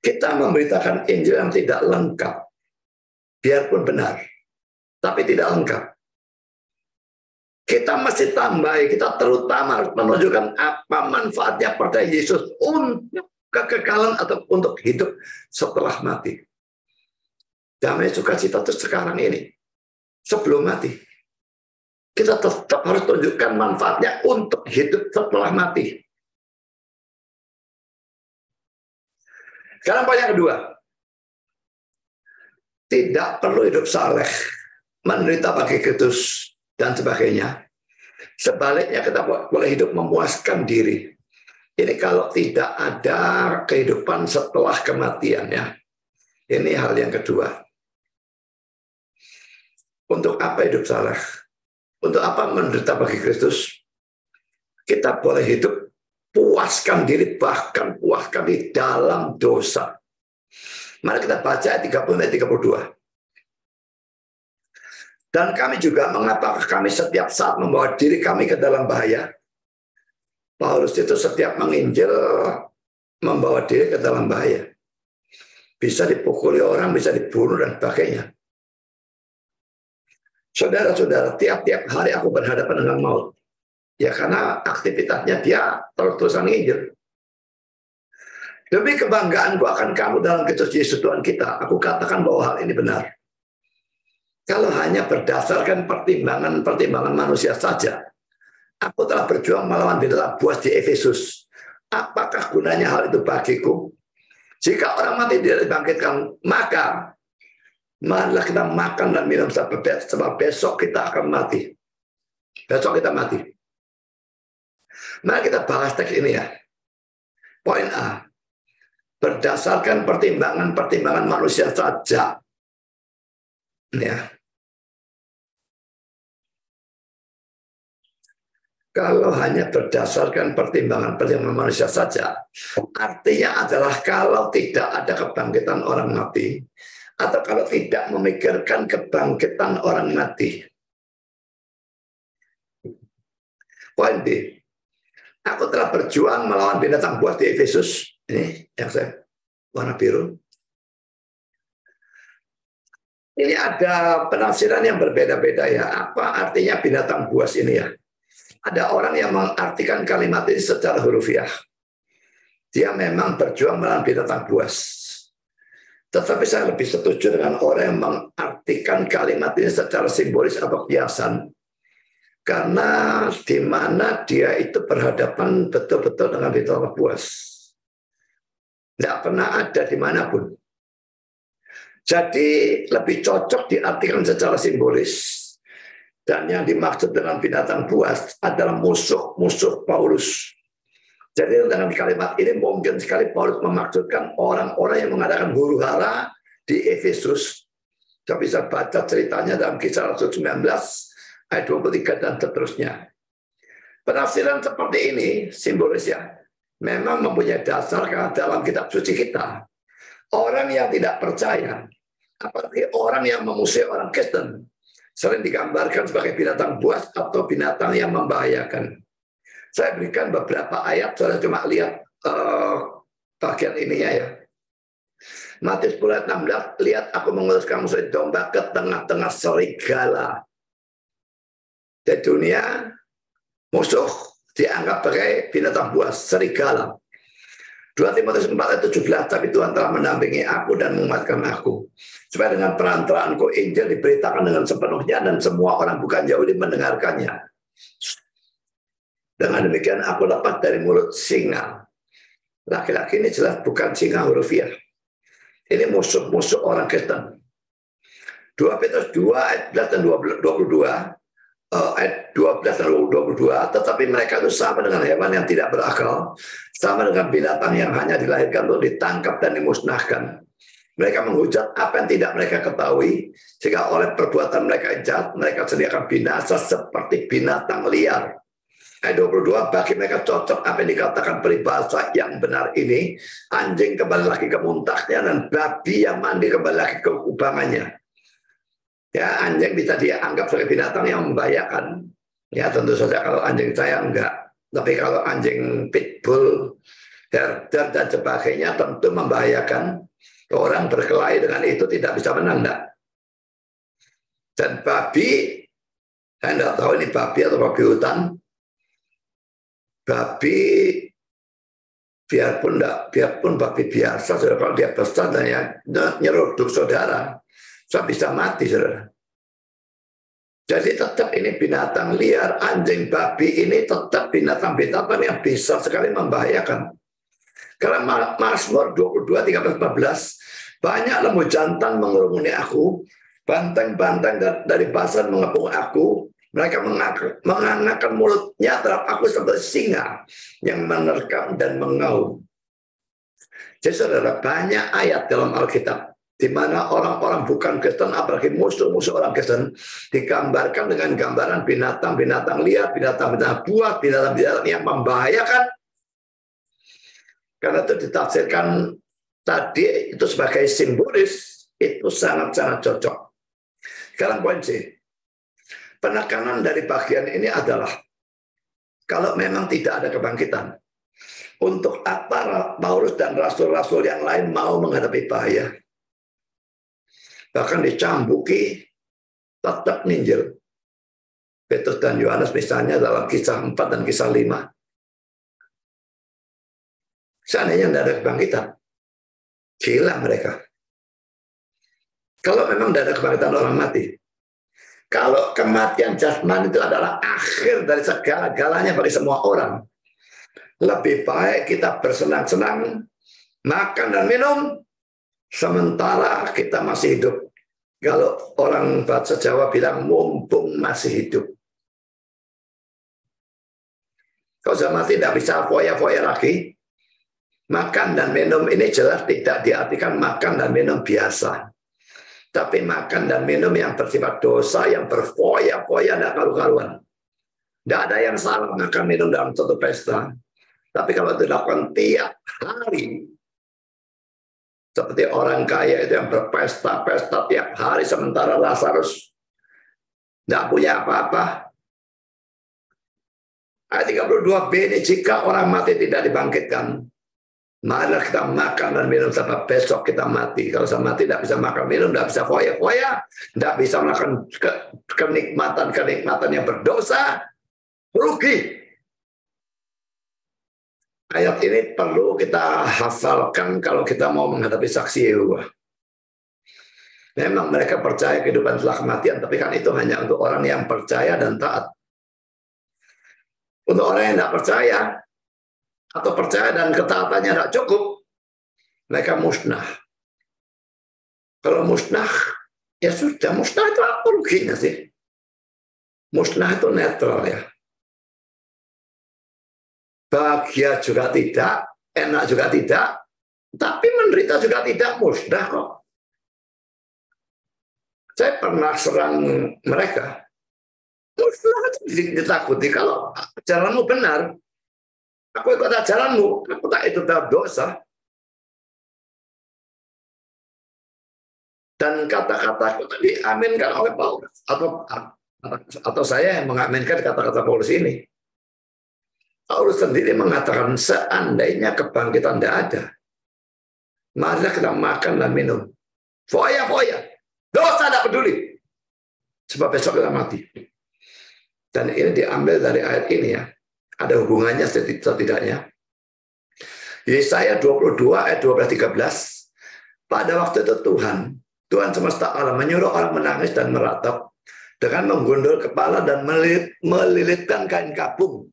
Speaker 1: Kita memberitakan Injil yang tidak lengkap, biarpun benar, tapi tidak lengkap. Kita mesti tambah, kita terutama harus menunjukkan apa manfaatnya percaya Yesus untuk kekekalan atau untuk hidup setelah mati. Damai sukacita itu sekarang ini, sebelum mati. Kita tetap harus tunjukkan manfaatnya untuk hidup setelah mati. Sekarang poin yang kedua. Tidak perlu hidup saleh, menderita bagi Kristus, dan sebagainya. Sebaliknya kita boleh hidup memuaskan diri. Ini kalau tidak ada kehidupan setelah kematian ya. Ini hal yang kedua. Untuk apa hidup saleh? Untuk apa menderita bagi Kristus? Kita boleh hidup puaskan diri, bahkan puaskan di dalam dosa. Mari kita baca ayat 30-32. Dan kami juga mengapa kami setiap saat membawa diri kami ke dalam bahaya. Paulus itu setiap menginjil membawa diri ke dalam bahaya. Bisa dipukuli orang, bisa dibunuh dan sebagainya. Saudara-saudara, tiap-tiap hari aku berhadapan dengan maut. Ya karena aktivitasnya dia terus-terusan menginjil. Demi kebanggaanku akan kamu dalam Kristus Yesus Tuhan kita, aku katakan bahwa hal ini benar. Kalau hanya berdasarkan pertimbangan-pertimbangan manusia saja, Aku telah berjuang melawan binatang buas di Efesus. Apakah gunanya hal itu bagiku? Jika orang mati tidak dibangkitkan, maka marilah kita makan dan minum sebab besok kita akan mati. Besok kita mati. Mari kita bahas teks ini ya. Poin A. Berdasarkan pertimbangan manusia saja. Ya. Kalau hanya berdasarkan pertimbangan manusia saja, artinya adalah kalau tidak ada kebangkitan orang mati, atau kalau tidak memikirkan kebangkitan orang mati. Poin B, aku telah berjuang melawan binatang buas di Efesus. Ini yang saya warna biru. Ini ada penafsiran yang berbeda-beda ya. Apa artinya binatang buas ini ya? Ada orang yang mengartikan kalimat ini secara hurufiah. Dia memang berjuang melawan binatang buas. Tetapi saya lebih setuju dengan orang yang mengartikan kalimat ini secara simbolis atau kiasan. Karena di mana dia itu berhadapan betul-betul dengan binatang buas. Tidak pernah ada dimanapun. Jadi lebih cocok diartikan secara simbolis. Dan yang dimaksud dengan binatang buas adalah musuh-musuh Paulus. Jadi dengan kalimat ini mungkin sekali Paulus memaksudkan orang-orang yang mengadakan huru hara di Efesus. Kita bisa baca ceritanya dalam Kisah Rasul 19 ayat 23 dan seterusnya. Penafsiran seperti ini simbolis ya, memang mempunyai dasar karena dalam kitab suci kita. Orang yang tidak percaya, apalagi orang yang memusuhi orang Kristen, sering digambarkan sebagai binatang buas atau binatang yang membahayakan. Saya berikan beberapa ayat, saudara cuma lihat bagian ininya ya. Matius 10 ayat 16, lihat aku mengutus kamu seperti domba ke tengah-tengah serigala. Di dunia, musuh dianggap sebagai binatang buas, serigala. 2 Timotius 4 ayat 17, tapi Tuhan telah mendampingi aku dan menguatkan aku. Supaya dengan perantaraanku Injil diberitakan dengan sepenuhnya dan semua orang bukan Yahudi mendengarkannya. Dengan demikian aku dapat dari mulut singa. Laki-laki ini jelas bukan singa hurufiah. Ini musuh-musuh orang Kristen. 2 Petrus 2 ayat 11 dan 22. Ayat 12 dan 22, tetapi mereka itu sama dengan hewan yang tidak berakal, sama dengan binatang yang hanya dilahirkan untuk ditangkap dan dimusnahkan. Mereka menghujat apa yang tidak mereka ketahui, sehingga oleh perbuatan mereka jahat, mereka sediakan binasa seperti binatang liar. Ayat 22, bagi mereka cocok apa yang dikatakan peribahasa yang benar ini, anjing kembali lagi ke muntahnya, dan babi yang mandi kembali lagi ke kubangannya. Ya, anjing bisa dianggap sebagai binatang yang membahayakan. Ya, tentu saja kalau anjing saya enggak. Tapi kalau anjing pitbull, herder, dan sebagainya tentu membahayakan. Orang berkelahi dengan itu tidak bisa menang. Enggak? Dan babi, saya enggak tahu ini babi atau babi hutan. Babi, biarpun babi biasa, kalau dia besar dan ya, nyeruduk saudara, saya bisa mati, saudara. Jadi tetap ini binatang liar, anjing, babi ini tetap binatang-binatang yang bisa sekali membahayakan. Karena Mazmur 22, 13, 14, banyak lembu jantan mengerumuni aku, banteng-banteng dari pasar mengepung aku, mereka mengangkat mulutnya terhadap aku seperti singa yang menerkam dan mengaum. Jadi saudara, banyak ayat dalam Alkitab di mana orang-orang bukan Kristen, apalagi musuh-musuh orang Kristen, digambarkan dengan gambaran binatang-binatang liar, binatang-binatang buas, binatang-binatang yang membahayakan. Karena itu ditafsirkan tadi itu sebagai simbolis, itu sangat-sangat cocok. Sekarang poin C. Penekanan dari bagian ini adalah, kalau memang tidak ada kebangkitan, untuk apa Paulus dan rasul-rasul yang lain mau menghadapi bahaya? Bahkan dicambuki, tetap ninjil. Petrus dan Yohanes misalnya dalam kisah 4 dan kisah 5. Seandainya tidak ada kebangkitan, gila mereka. Kalau memang tidak ada kebangkitan orang mati, Kalau kematian jasmani itu adalah akhir dari segala-galanya bagi semua orang, lebih baik kita bersenang-senang, makan dan minum, sementara kita masih hidup. Kalau orang bahasa Jawa bilang, mumpung masih hidup. Kalau sudah mati tidak bisa foya-foya lagi. Makan dan minum ini jelas tidak diartikan makan dan minum biasa. Tapi makan dan minum yang bersifat dosa, yang berfoya-foya, tidak karu-karuan. Tidak ada yang salah makan minum dalam satu pesta. Tapi kalau itu dilakukan tiap hari, seperti orang kaya itu yang berpesta-pesta tiap hari, sementara Lazarus tidak punya apa-apa. Ayat 32b ini, jika orang mati tidak dibangkitkan, marilah kita makan dan minum sampai besok kita mati. Kalau saya mati tidak bisa makan minum, tidak bisa foya-foya, tidak bisa melakukan kenikmatan-kenikmatan yang berdosa, rugi. Ayat ini perlu kita hafalkan kalau kita mau menghadapi saksi Yehova. Memang mereka percaya kehidupan setelah kematian, tapi kan itu hanya untuk orang yang percaya dan taat. Untuk orang yang tidak percaya, atau percaya dan ketaatannya tidak cukup, mereka musnah. Kalau musnah, ya sudah, musnah itu apa ruginya sih? Musnah itu netral ya. Bahagia juga tidak, enak juga tidak, tapi menderita juga tidak, musnah kok. Saya pernah serang mereka. Musnah itu ditakuti kalau jalanmu benar. Aku ikut ajaranmu, aku tak itu dosa. Dan kata-kata itu diaminkan oleh Paulus. Atau saya yang mengaminkan kata-kata Paulus ini. Paulus sendiri mengatakan, seandainya kebangkitan tidak ada, marilah kita makan dan minum. Foya-foya. Dosa tidak peduli. Sebab besok kita mati. Dan ini diambil dari ayat ini ya. Ada hubungannya setidaknya. Yesaya 22 ayat 12-13. Pada waktu itu Tuhan semesta alam menyuruh orang menangis dan meratap dengan menggundul kepala dan melilitkan kain kapung.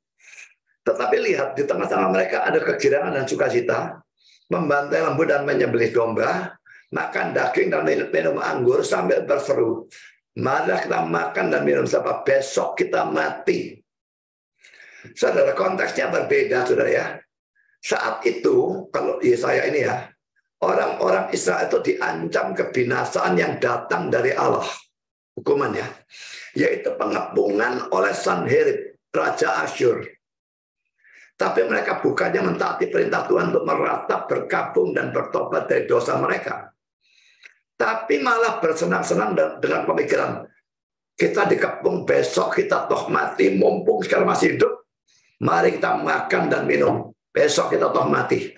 Speaker 1: Tetapi lihat, di tengah-tengah mereka ada kegirangan dan sukacita, membantai lembu dan menyembelih domba, makan daging dan minum anggur sambil berseru, marilah kita makan dan minum sampai besok kita mati. Saudara, konteksnya berbeda, saudara ya. Saat itu, kalau Yesaya ini ya, orang-orang Israel itu diancam kebinasaan yang datang dari Allah. Hukumannya, yaitu pengepungan oleh Sanherib, Raja Asyur. Tapi mereka bukannya mentaati perintah Tuhan untuk meratap, berkabung, dan bertobat dari dosa mereka. Tapi malah bersenang-senang dengan pemikiran, kita dikepung, besok kita toh mati, mumpung sekarang masih hidup, mari kita makan dan minum. Besok kita toh mati.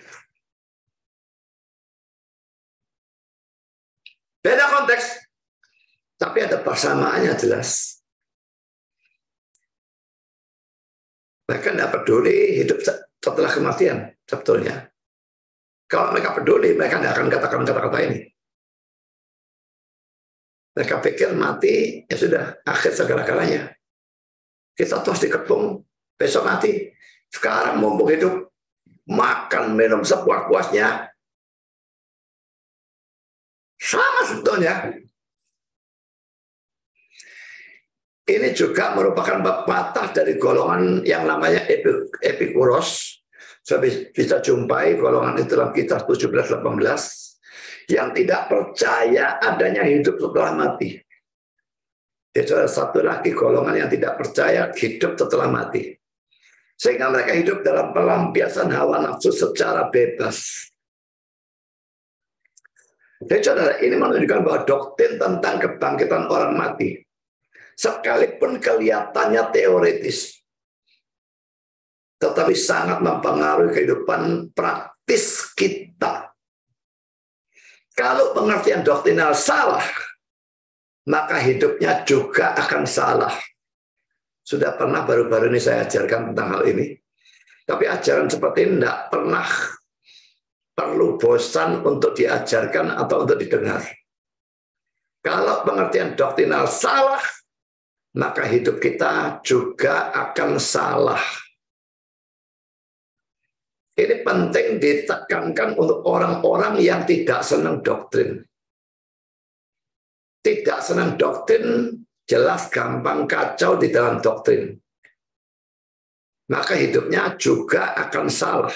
Speaker 1: Beda konteks. Tapi ada persamaannya jelas. Mereka tidak peduli hidup setelah kematian sebetulnya. Kalau mereka peduli, mereka tidak akan katakan kata-kata ini. Mereka pikir mati, ya sudah, akhir segala-galanya. Kita terus dikepung, besok mati. Sekarang mumpung hidup, makan, minum sepuas-puasnya. Sama sebetulnya. Ini juga merupakan pepatah dari golongan yang namanya Epikuros. Saya bisa jumpai golongan itu dalam Kitab 17-18 yang tidak percaya adanya hidup setelah mati. Itu ada satu lagi golongan yang tidak percaya hidup setelah mati. Sehingga mereka hidup dalam pelampiasan hawa nafsu secara bebas. Jadi saudara, ini menunjukkan bahwa doktrin tentang kebangkitan orang mati, sekalipun kelihatannya teoritis, tetapi sangat mempengaruhi kehidupan praktis kita. Kalau pengertian doktrinal salah, maka hidupnya juga akan salah. Sudah pernah baru-baru ini saya ajarkan tentang hal ini. Tapi ajaran seperti ini tidak pernah perlu bosan untuk diajarkan atau untuk didengar. Kalau pengertian doktrinal salah, maka hidup kita juga akan salah. Ini penting ditekankan untuk orang-orang yang tidak senang doktrin. Tidak senang doktrin, jelas gampang kacau di dalam doktrin. Maka hidupnya juga akan salah.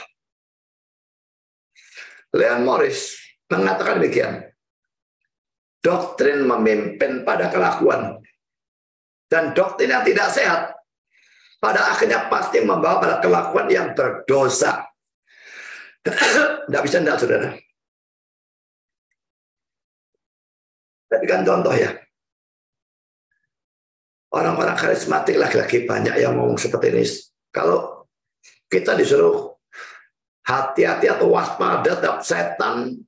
Speaker 1: Leon Morris mengatakan demikian. Doktrin memimpin pada kelakuan. Dan doktrin yang tidak sehat, pada akhirnya pasti membawa pada kelakuan yang berdosa. Tidak bisa tidak, saudara. Tapi kan contoh ya. Orang-orang karismatik laki-laki banyak yang ngomong seperti ini. Kalau kita disuruh hati-hati atau waspada terhadap setan,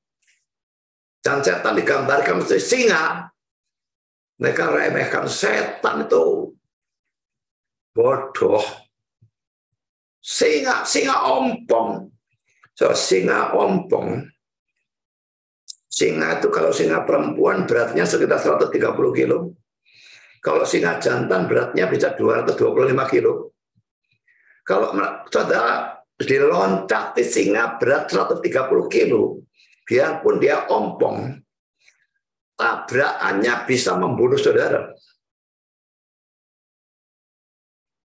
Speaker 1: dan setan digambarkan seperti singa, mereka remehkan setan itu bodoh. Singa ompong. So, singa ompong. Singa itu kalau singa perempuan beratnya sekitar 130 kilo. Kalau singa jantan beratnya bisa 225 kilo. Kalau saudara diloncati singa berat 130 kilo, biarpun dia ompong, tabrakannya bisa membunuh saudara.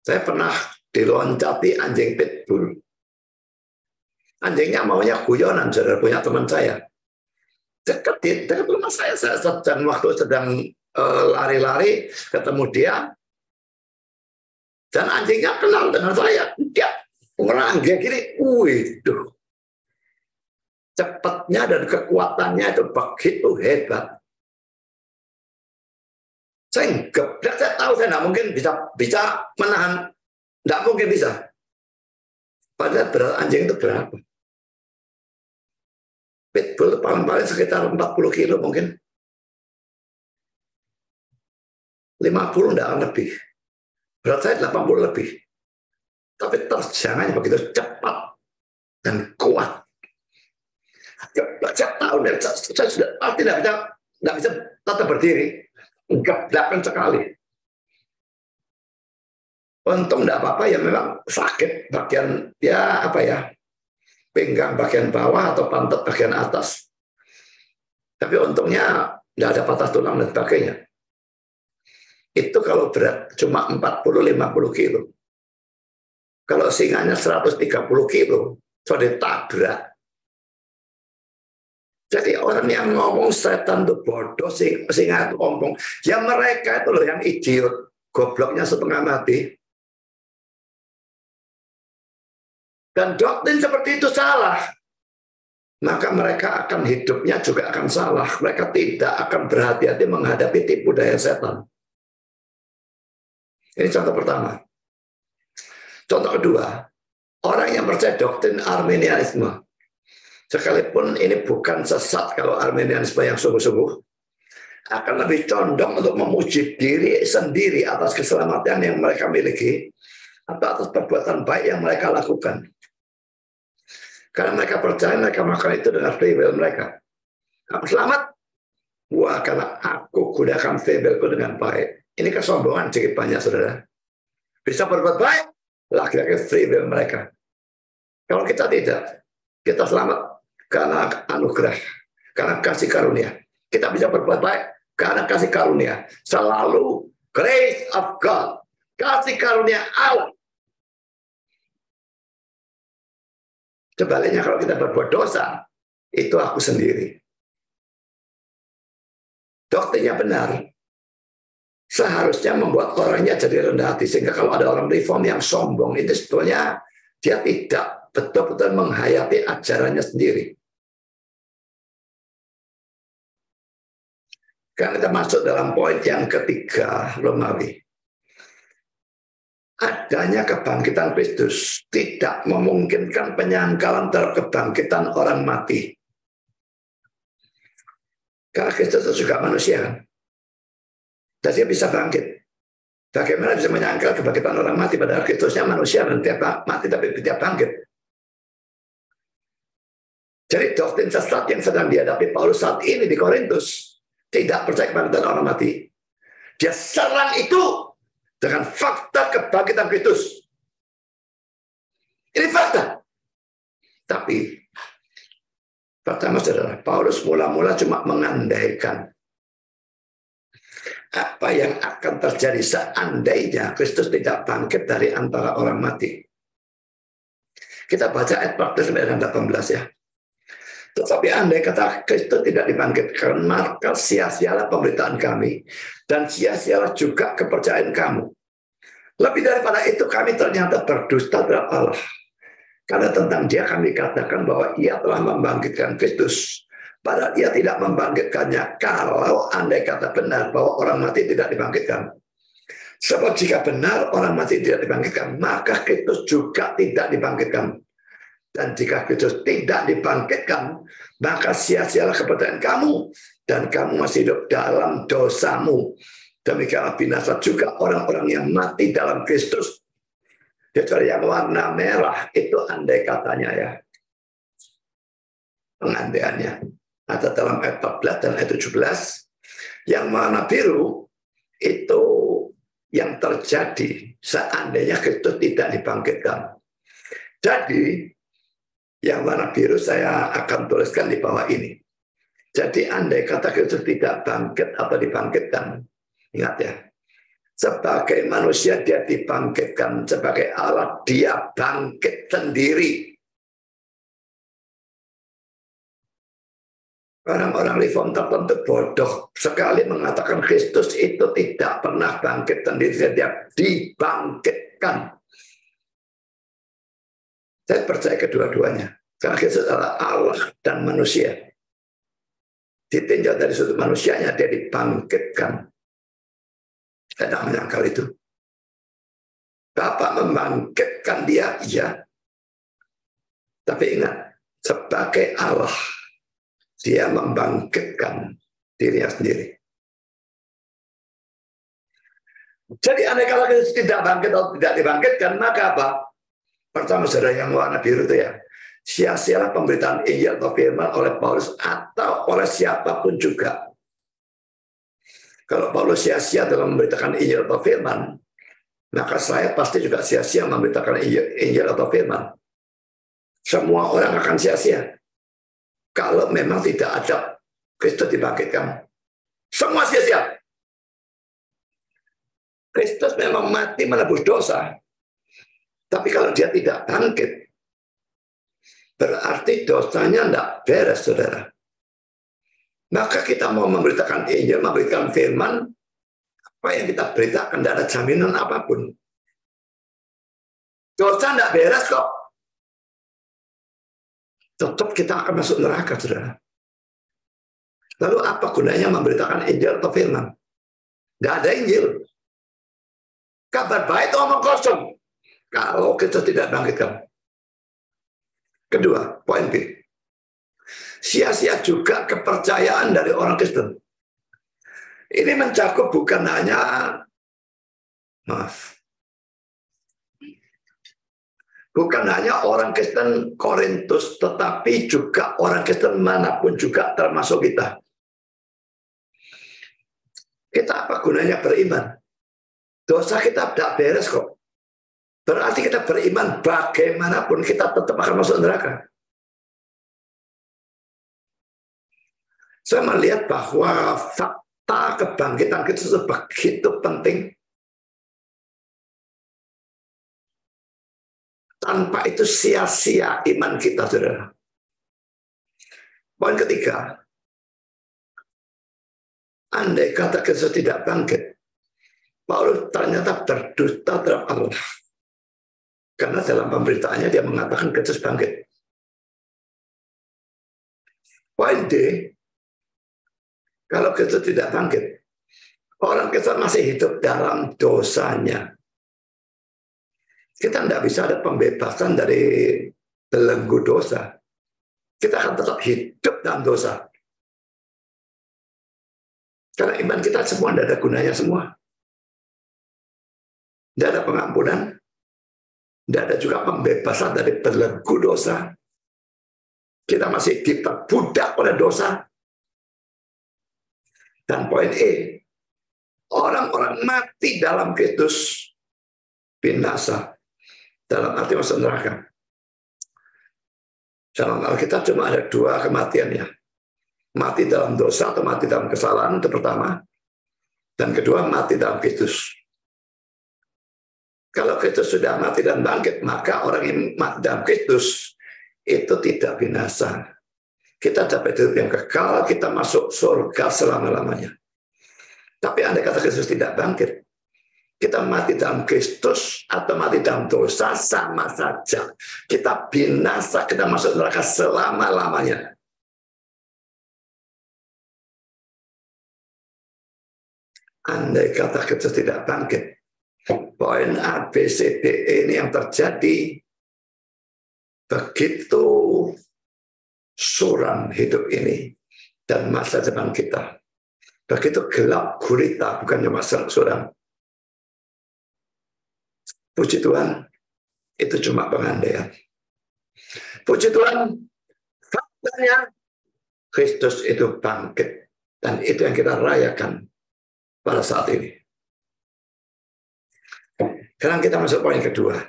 Speaker 1: Saya pernah diloncati anjing pitbull. Anjingnya maunya guyonan, saudara, punya teman saya. Dekat rumah saya sedang lari-lari, ketemu dia, dan anjingnya kenal dengan saya. Dia ngerangge gini, waduh. Cepatnya dan kekuatannya itu begitu hebat. Saya tahu saya nggak mungkin bisa menahan, nggak mungkin bisa. Padahal berat anjing itu berapa? Pitbull paling-paling sekitar 40 kilo mungkin. 50 enggak lebih. Berat saya 80 lebih. Tapi terjangannya begitu cepat dan kuat. Saya tahu, saya sudah tidak bisa tetap berdiri. Gebrakan sekali. Untung enggak apa-apa ya, memang sakit bagian ya apa ya, pinggang bagian bawah atau pantat bagian atas. Tapi untungnya tidak ada patah tulang dan sebagainya. Itu kalau berat cuma 40-50 kilo. Kalau singanya 130 kilo, sudah ditabrak. Jadi orang yang ngomong setan itu bodoh, singa itu ompong. Ya mereka itu loh yang idiot, gobloknya setengah mati. Dan doktrin seperti itu salah. Maka mereka akan hidupnya juga akan salah. Mereka tidak akan berhati-hati menghadapi tipu daya setan. Ini contoh pertama. Contoh kedua, orang yang percaya doktrin Arminianisme. Sekalipun ini bukan sesat kalau Arminianisme yang sungguh-sungguh, akan lebih condong untuk memuji diri sendiri atas keselamatan yang mereka miliki, atau atas perbuatan baik yang mereka lakukan. Karena mereka percaya mereka makan itu dengan free will mereka. Aku selamat. Wah, karena aku gunakan free willku dengan baik. Ini kesombongan sedikit banyak, saudara. Bisa berbuat baik, laki-laki free will mereka. Kalau kita tidak, kita selamat karena anugerah, karena kasih karunia. Kita bisa berbuat baik karena kasih karunia. Selalu grace of God. Kasih karunia Allah. Sebaliknya kalau kita berbuat dosa, itu aku sendiri. Doktrinnya benar. Seharusnya membuat orangnya jadi rendah hati. Sehingga kalau ada orang reform yang sombong, itu sebetulnya dia tidak betul-betul menghayati ajarannya sendiri. Karena kita masuk dalam poin yang ketiga, Romawi. Adanya kebangkitan Kristus tidak memungkinkan penyangkalan terhadap kebangkitan orang mati. Karena Kristus itu juga manusia, kan? Dan dia bisa bangkit. Bagaimana bisa menyangkal kebangkitan orang mati padahal Kristusnya manusia dan dia mati tapi dia bangkit. Jadi doktrin sesat yang sedang dihadapi Paulus saat ini di Korintus tidak percaya kebangkitan orang mati. Dia serang itu dengan fakta kebangkitan Kristus. Ini fakta. Tapi pertama saudara, Paulus mula-mula cuma mengandaikan apa yang akan terjadi seandainya Kristus tidak bangkit dari antara orang mati. Kita baca ayat 14 dan 18 ya. Tetapi andai kata Kristus tidak dibangkitkan, maka sia-sialah pemberitaan kami dan sia-sialah juga kepercayaan kamu. Lebih daripada itu kami ternyata berdusta terhadap Allah. Karena tentang dia kami katakan bahwa ia telah membangkitkan Kristus. Padahal ia tidak membangkitkannya kalau andai kata benar bahwa orang mati tidak dibangkitkan. Sebab jika benar orang mati tidak dibangkitkan, maka Kristus juga tidak dibangkitkan. Dan jika Kristus tidak dibangkitkan, maka sia-sialah kepercayaan kamu. Dan kamu masih hidup dalam dosamu. Demikianlah binasa juga orang-orang yang mati dalam Kristus. Kecuali yang warna merah itu andai katanya ya. Pengandaiannya. Ada dalam ayat 14 dan ayat 17. Yang warna biru itu yang terjadi seandainya Kristus tidak dibangkitkan. Jadi yang warna biru saya akan tuliskan di bawah ini. Jadi andai kata Kristus tidak bangkit atau dibangkitkan. Ingat ya. Sebagai manusia dia dibangkitkan, sebagai Allah dia bangkit sendiri. Orang-orang reform tertentu bodoh sekali mengatakan Kristus itu tidak pernah bangkit sendiri, dia dibangkitkan. Saya percaya kedua-duanya. Karena Kristus adalah Allah dan manusia. Ditinjau dari sudut manusianya, dia dibangkitkan. Saya tidak menyangkal itu. Bapa membangkitkan dia, iya. Tapi ingat, sebagai Allah, dia membangkitkan dirinya sendiri. Jadi andai kalau Kristus tidak bangkit atau tidak dibangkitkan, maka apa? Pertama saudara yang warna biru itu ya, sia-sialah pemberitaan Injil atau firman oleh Paulus atau oleh siapapun juga. Kalau Paulus sia-sia dalam memberitakan Injil atau firman, maka saya pasti juga sia-sia memberitakan Injil atau firman. Semua orang akan sia-sia. Kalau memang tidak ada Kristus dibangkitkan. Semua sia-sia. Kristus memang mati menebus dosa. Tapi kalau dia tidak bangkit, berarti dosanya tidak beres, saudara. Maka kita mau memberitakan Injil, memberitakan firman, apa yang kita beritakan tidak ada jaminan apapun. Dosa tidak beres kok. Tetap kita akan masuk neraka, saudara. Lalu apa gunanya memberitakan Injil atau firman? Tidak ada Injil. Kabar baik itu omong kosong. Kalau kita tidak bangkitkan. Kedua, poin B. Sia-sia juga kepercayaan dari orang Kristen. Ini mencakup bukan hanya bukan hanya orang Kristen Korintus, tetapi juga orang Kristen manapun juga termasuk kita. Kita apa gunanya beriman? Dosa kita tidak beres kok. Berarti kita beriman bagaimanapun kita tetap akan masuk neraka. Saya melihat bahwa fakta kebangkitan Kristus begitu penting. Tanpa itu sia-sia iman kita, saudara. Poin ketiga, andai kata Kristus tidak bangkit, Paulus ternyata berdusta terhadap Allah. Karena dalam pemberitaannya dia mengatakan Kristus bangkit. Poin D, kalau Kristus tidak bangkit, orang Kristen masih hidup dalam dosanya. Kita tidak bisa ada pembebasan dari belenggu dosa. Kita akan tetap hidup dalam dosa. Karena iman kita semua tidak ada gunanya semua. Tidak ada pengampunan. Tidak ada juga pembebasan dari belenggu dosa. Kita masih diperbudak oleh dosa. Dan poin E, orang-orang mati dalam Kristus binasa, dalam arti masuk neraka. Dalam Alkitab cuma ada dua kematian ya. Mati dalam dosa atau mati dalam kesalahan itu pertama. Dan kedua mati dalam Kristus. Kalau Kristus sudah mati dan bangkit, maka orang yang mati dalam Kristus itu tidak binasa. Kita dapat hidup yang kekal, kita masuk surga selama-lamanya. Tapi andai kata Kristus tidak bangkit, kita mati dalam Kristus atau mati dalam dosa sama saja. Kita binasa, kita masuk neraka selama-lamanya. Andai kata Kristus tidak bangkit, poin A, B, C, D, E ini yang terjadi. Begitu suram hidup ini dan masa depan kita. Begitu gelap gulita, bukannya masa suram. Puji Tuhan, itu cuma pengandaian. Puji Tuhan, faktanya Kristus itu bangkit. Dan itu yang kita rayakan pada saat ini. Sekarang kita masuk poin kedua.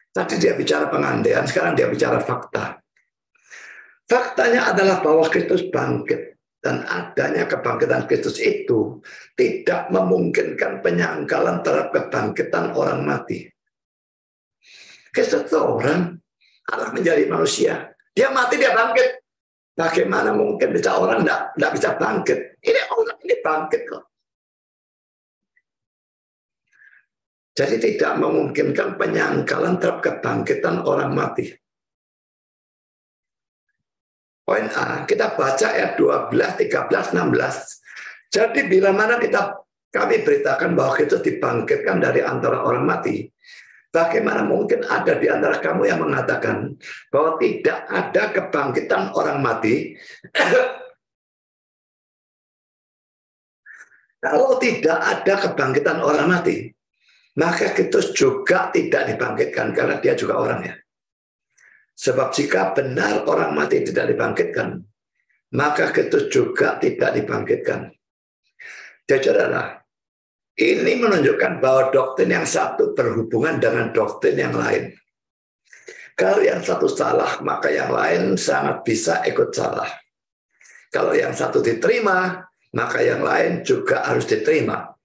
Speaker 1: Tadi dia bicara pengandaian, sekarang dia bicara fakta. Faktanya adalah bahwa Kristus bangkit. Dan adanya kebangkitan Kristus itu tidak memungkinkan penyangkalan terhadap kebangkitan orang mati. Kristus itu orang, Allah menjadi manusia. Dia mati, dia bangkit. Bagaimana mungkin bisa orang tidak bisa bangkit? Ini orang ini bangkit kok. Jadi tidak memungkinkan penyangkalan terhadap kebangkitan orang mati. Poin A, kita baca ayat 12, 13, 16. Jadi bila mana kami beritakan bahwa Kristus dibangkitkan dari antara orang mati, bagaimana mungkin ada di antara kamu yang mengatakan bahwa tidak ada kebangkitan orang mati? Kalau tidak ada kebangkitan orang mati, maka Kristus juga tidak dibangkitkan karena dia juga orangnya. Sebab jika benar orang mati tidak dibangkitkan, maka Kristus juga tidak dibangkitkan. Jadi saudara, ini menunjukkan bahwa doktrin yang satu berhubungan dengan doktrin yang lain. Kalau yang satu salah, maka yang lain sangat bisa ikut salah. Kalau yang satu diterima, maka yang lain juga harus diterima.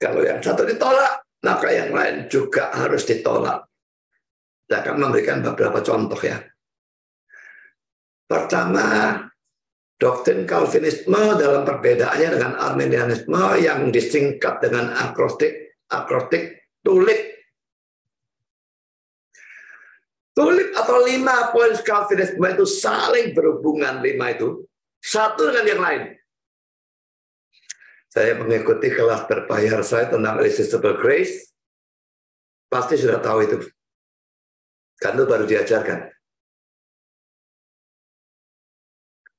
Speaker 1: Kalau yang satu ditolak, maka yang lain juga harus ditolak. Saya akan memberikan beberapa contoh ya. Pertama, doktrin Calvinisme dalam perbedaannya dengan Arminianisme yang disingkat dengan akrotik tulip. Tulip atau 5 poin Calvinisme itu saling berhubungan, 5 itu. Satu dengan yang lain. Saya mengikuti kelas berbayar saya tentang Irresistible Grace. Pasti sudah tahu itu. Kan itu baru diajarkan.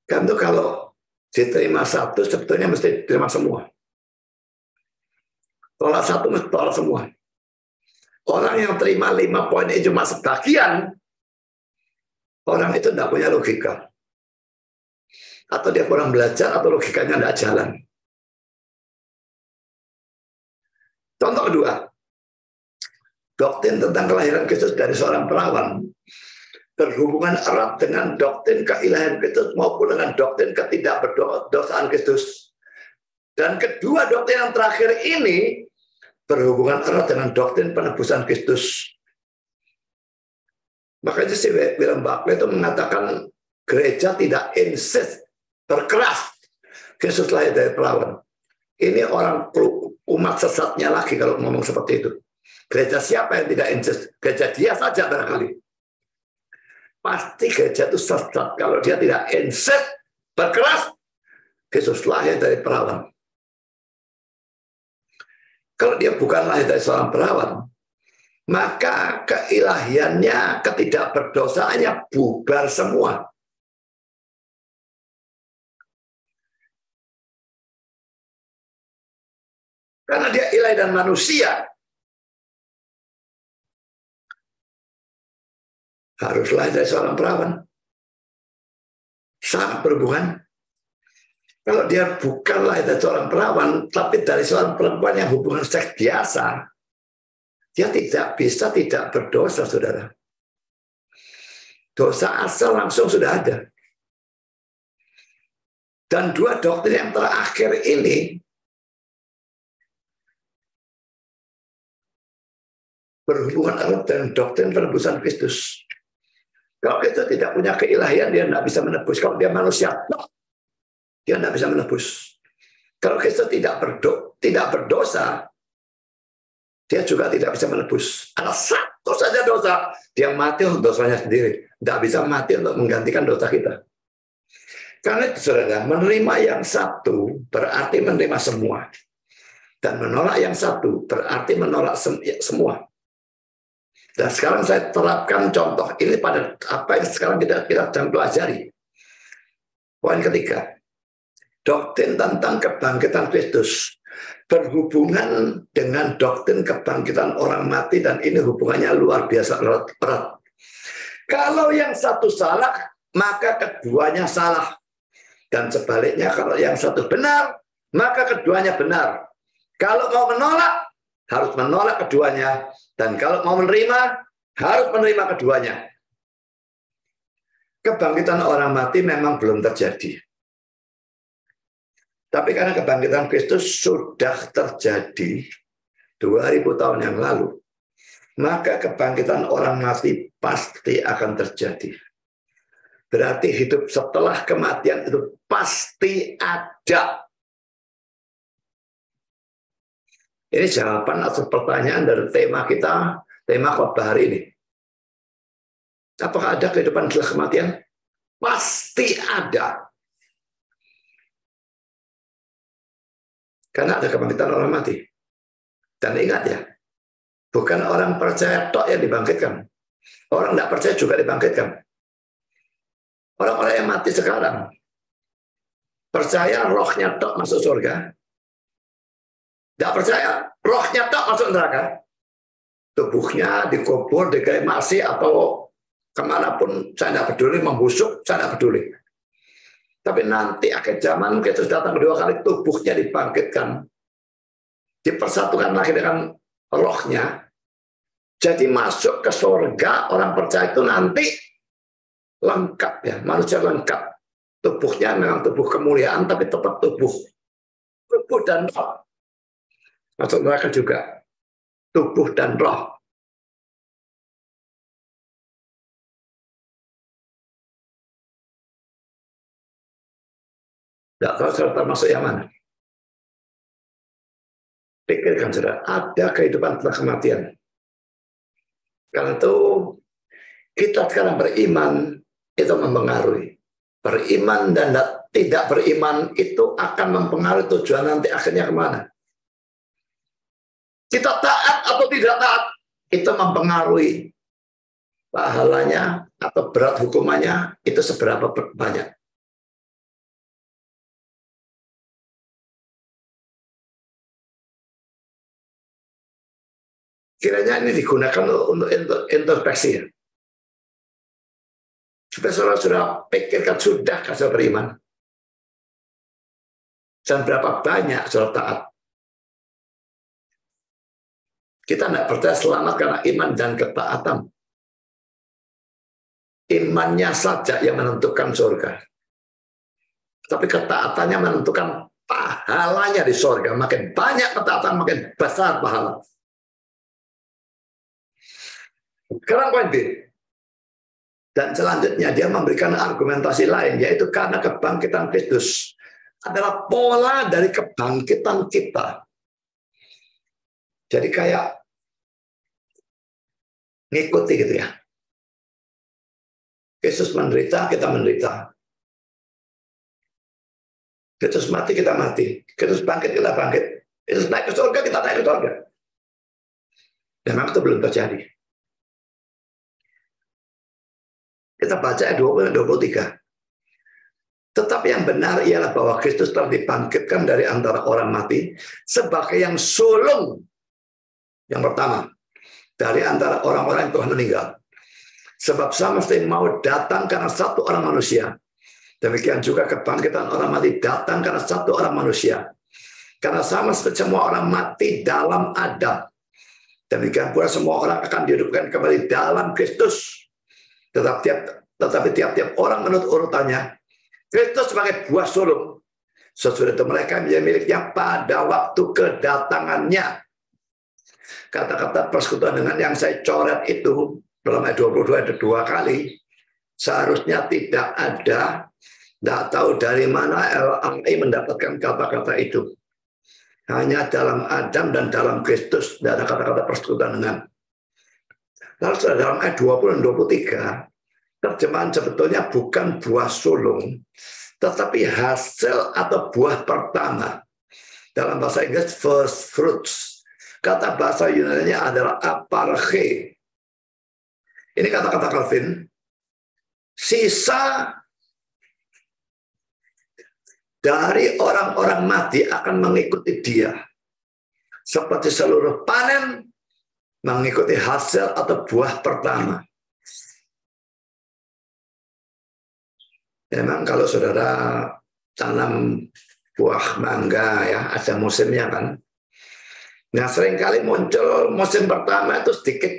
Speaker 1: Kan itu kalau diterima satu, sebetulnya mesti diterima semua. Tolak satu, mesti tolak semua. Orang yang terima 5 poin ini cuma sebagian, orang itu tidak punya logika. Atau dia kurang belajar, atau logikanya tidak jalan. Contoh kedua, doktrin tentang kelahiran Kristus dari seorang perawan berhubungan erat dengan doktrin keilahian Kristus maupun dengan doktrin ketidakberdosaan Kristus. Dan kedua doktrin yang terakhir ini berhubungan erat dengan doktrin penebusan Kristus. Makanya si William Barclay itu mengatakan gereja tidak insist, berkeras Kristus lahir dari perawan. Ini orang umat sesatnya lagi kalau ngomong seperti itu. Gereja siapa yang tidak insist? Gereja dia saja barangkali. Pasti gereja itu sesat kalau dia tidak insist, berkeras, Kristus lahir dari perawan. Kalau dia bukan lahir dari seorang perawan, maka keilahiannya, ketidakberdosaannya bubar semua. Karena dia ilahi dan manusia, haruslah dari seorang perawan. Sangat berhubungan. Kalau dia bukanlah itu seorang perawan, tapi dari seorang perempuan yang hubungan seks biasa, dia tidak bisa tidak berdosa, saudara. Dosa asal langsung sudah ada. Dan dua doktrin yang terakhir ini berhubungan erat dengan doktrin penebusan Kristus. Kalau Kristus tidak punya keilahian, dia tidak bisa menebus. Kalau dia manusia, dia tidak bisa menebus. Kalau Kristus tidak berdosa, dia juga tidak bisa menebus. Ada satu saja dosa, dia mati untuk dosanya sendiri. Tidak bisa mati untuk menggantikan dosa kita. Karena itu, saudara, menerima yang satu berarti menerima semua. Dan menolak yang satu berarti menolak semua. Dan sekarang saya terapkan contoh ini pada apa yang sekarang kita sedang pelajari. Poin ketiga, doktrin tentang kebangkitan Kristus berhubungan dengan doktrin kebangkitan orang mati, dan ini hubungannya luar biasa erat. Kalau yang satu salah, maka keduanya salah. Dan sebaliknya, kalau yang satu benar, maka keduanya benar. Kalau mau menolak, harus menolak keduanya. Dan kalau mau menerima, harus menerima keduanya. Kebangkitan orang mati memang belum terjadi. Tapi karena kebangkitan Kristus sudah terjadi 2000 tahun yang lalu, maka kebangkitan orang mati pasti akan terjadi. Berarti hidup setelah kematian itu pasti ada. Ini jawaban atas pertanyaan dari tema kita, tema khotbah hari ini. Apakah ada kehidupan setelah kematian? Pasti ada. Karena ada kebangkitan orang mati. Dan ingat ya, bukan orang percaya tok yang dibangkitkan. Orang tidak percaya juga dibangkitkan. Orang-orang yang mati sekarang, percaya rohnya tok masuk surga. Tidak percaya, rohnya tak masuk neraka. Tubuhnya dikubur, dikremasi, atau kemanapun, saya tidak peduli, membusuk, saya tidak peduli. Tapi nanti akhir zaman, Kristus datang kedua kali, tubuhnya dibangkitkan. Dipersatukan lagi dengan rohnya. Jadi masuk ke surga, orang percaya itu nanti lengkap ya, manusia lengkap. Tubuhnya memang tubuh kemuliaan, tapi tetap tubuh dan roh. Masuk neraka juga, tubuh dan roh. Tidak tahu saudara termasuk yang mana. Pikirkan saudara, ada kehidupan setelah kematian. Karena itu kita sekarang beriman itu mempengaruhi. Beriman dan tidak beriman itu akan mempengaruhi tujuan nanti akhirnya kemana. Kita taat atau tidak taat, itu mempengaruhi pahalanya atau berat hukumannya itu seberapa banyak. Kiranya ini digunakan untuk introspeksi ya. Supaya saudara sudah pikirkan, sudah saudara beriman. Dan berapa banyak saudara taat. Kita tidak percaya selamat karena iman dan ketaatan. Imannya saja yang menentukan surga. Tapi ketaatannya menentukan pahalanya di surga. Makin banyak ketaatan, makin besar pahala. Sekarang poin B. Dan selanjutnya dia memberikan argumentasi lain, yaitu karena kebangkitan Kristus adalah pola dari kebangkitan kita. Jadi kayak ngikuti gitu ya. Kristus menderita, kita menderita. Kristus mati, kita mati. Kristus bangkit, kita bangkit. Kristus naik ke surga, kita naik ke surga. Memang itu belum terjadi. Kita baca ayat 20 dan 23. Tetapi yang benar ialah bahwa Kristus telah dibangkitkan dari antara orang mati sebagai yang sulung. Yang pertama, dari antara orang-orang yang telah meninggal. Sebab sama seperti mau datang karena satu orang manusia. Demikian juga kebangkitan orang mati datang karena satu orang manusia. Karena sama seperti semua orang mati dalam Adam. Demikian pula semua orang akan dihidupkan kembali dalam Kristus. Tetapi tiap-tiap orang menurut urutannya. Kristus sebagai buah sulung. Sesudah itu mereka menjadi miliknya pada waktu kedatangannya. Kata-kata persekutuan dengan yang saya coret itu dalam ayat 22 ada 2 kali. Seharusnya tidak ada. Tidak tahu dari mana LAI mendapatkan kata-kata itu. Hanya dalam Adam dan dalam Kristus tidak ada kata-kata persekutuan dengan. Lalu dalam ayat 20 dan 23, terjemahan sebetulnya bukan buah sulung, tetapi hasil atau buah pertama. Dalam bahasa Inggris, first fruits. Kata bahasa Yunani-nya adalah aparche. Ini kata-kata Calvin. Sisa dari orang-orang mati akan mengikuti dia. Seperti seluruh panen mengikuti hasil atau buah pertama. Memang kalau saudara tanam buah mangga ya, ada musimnya kan. Nah seringkali muncul musim pertama itu sedikit.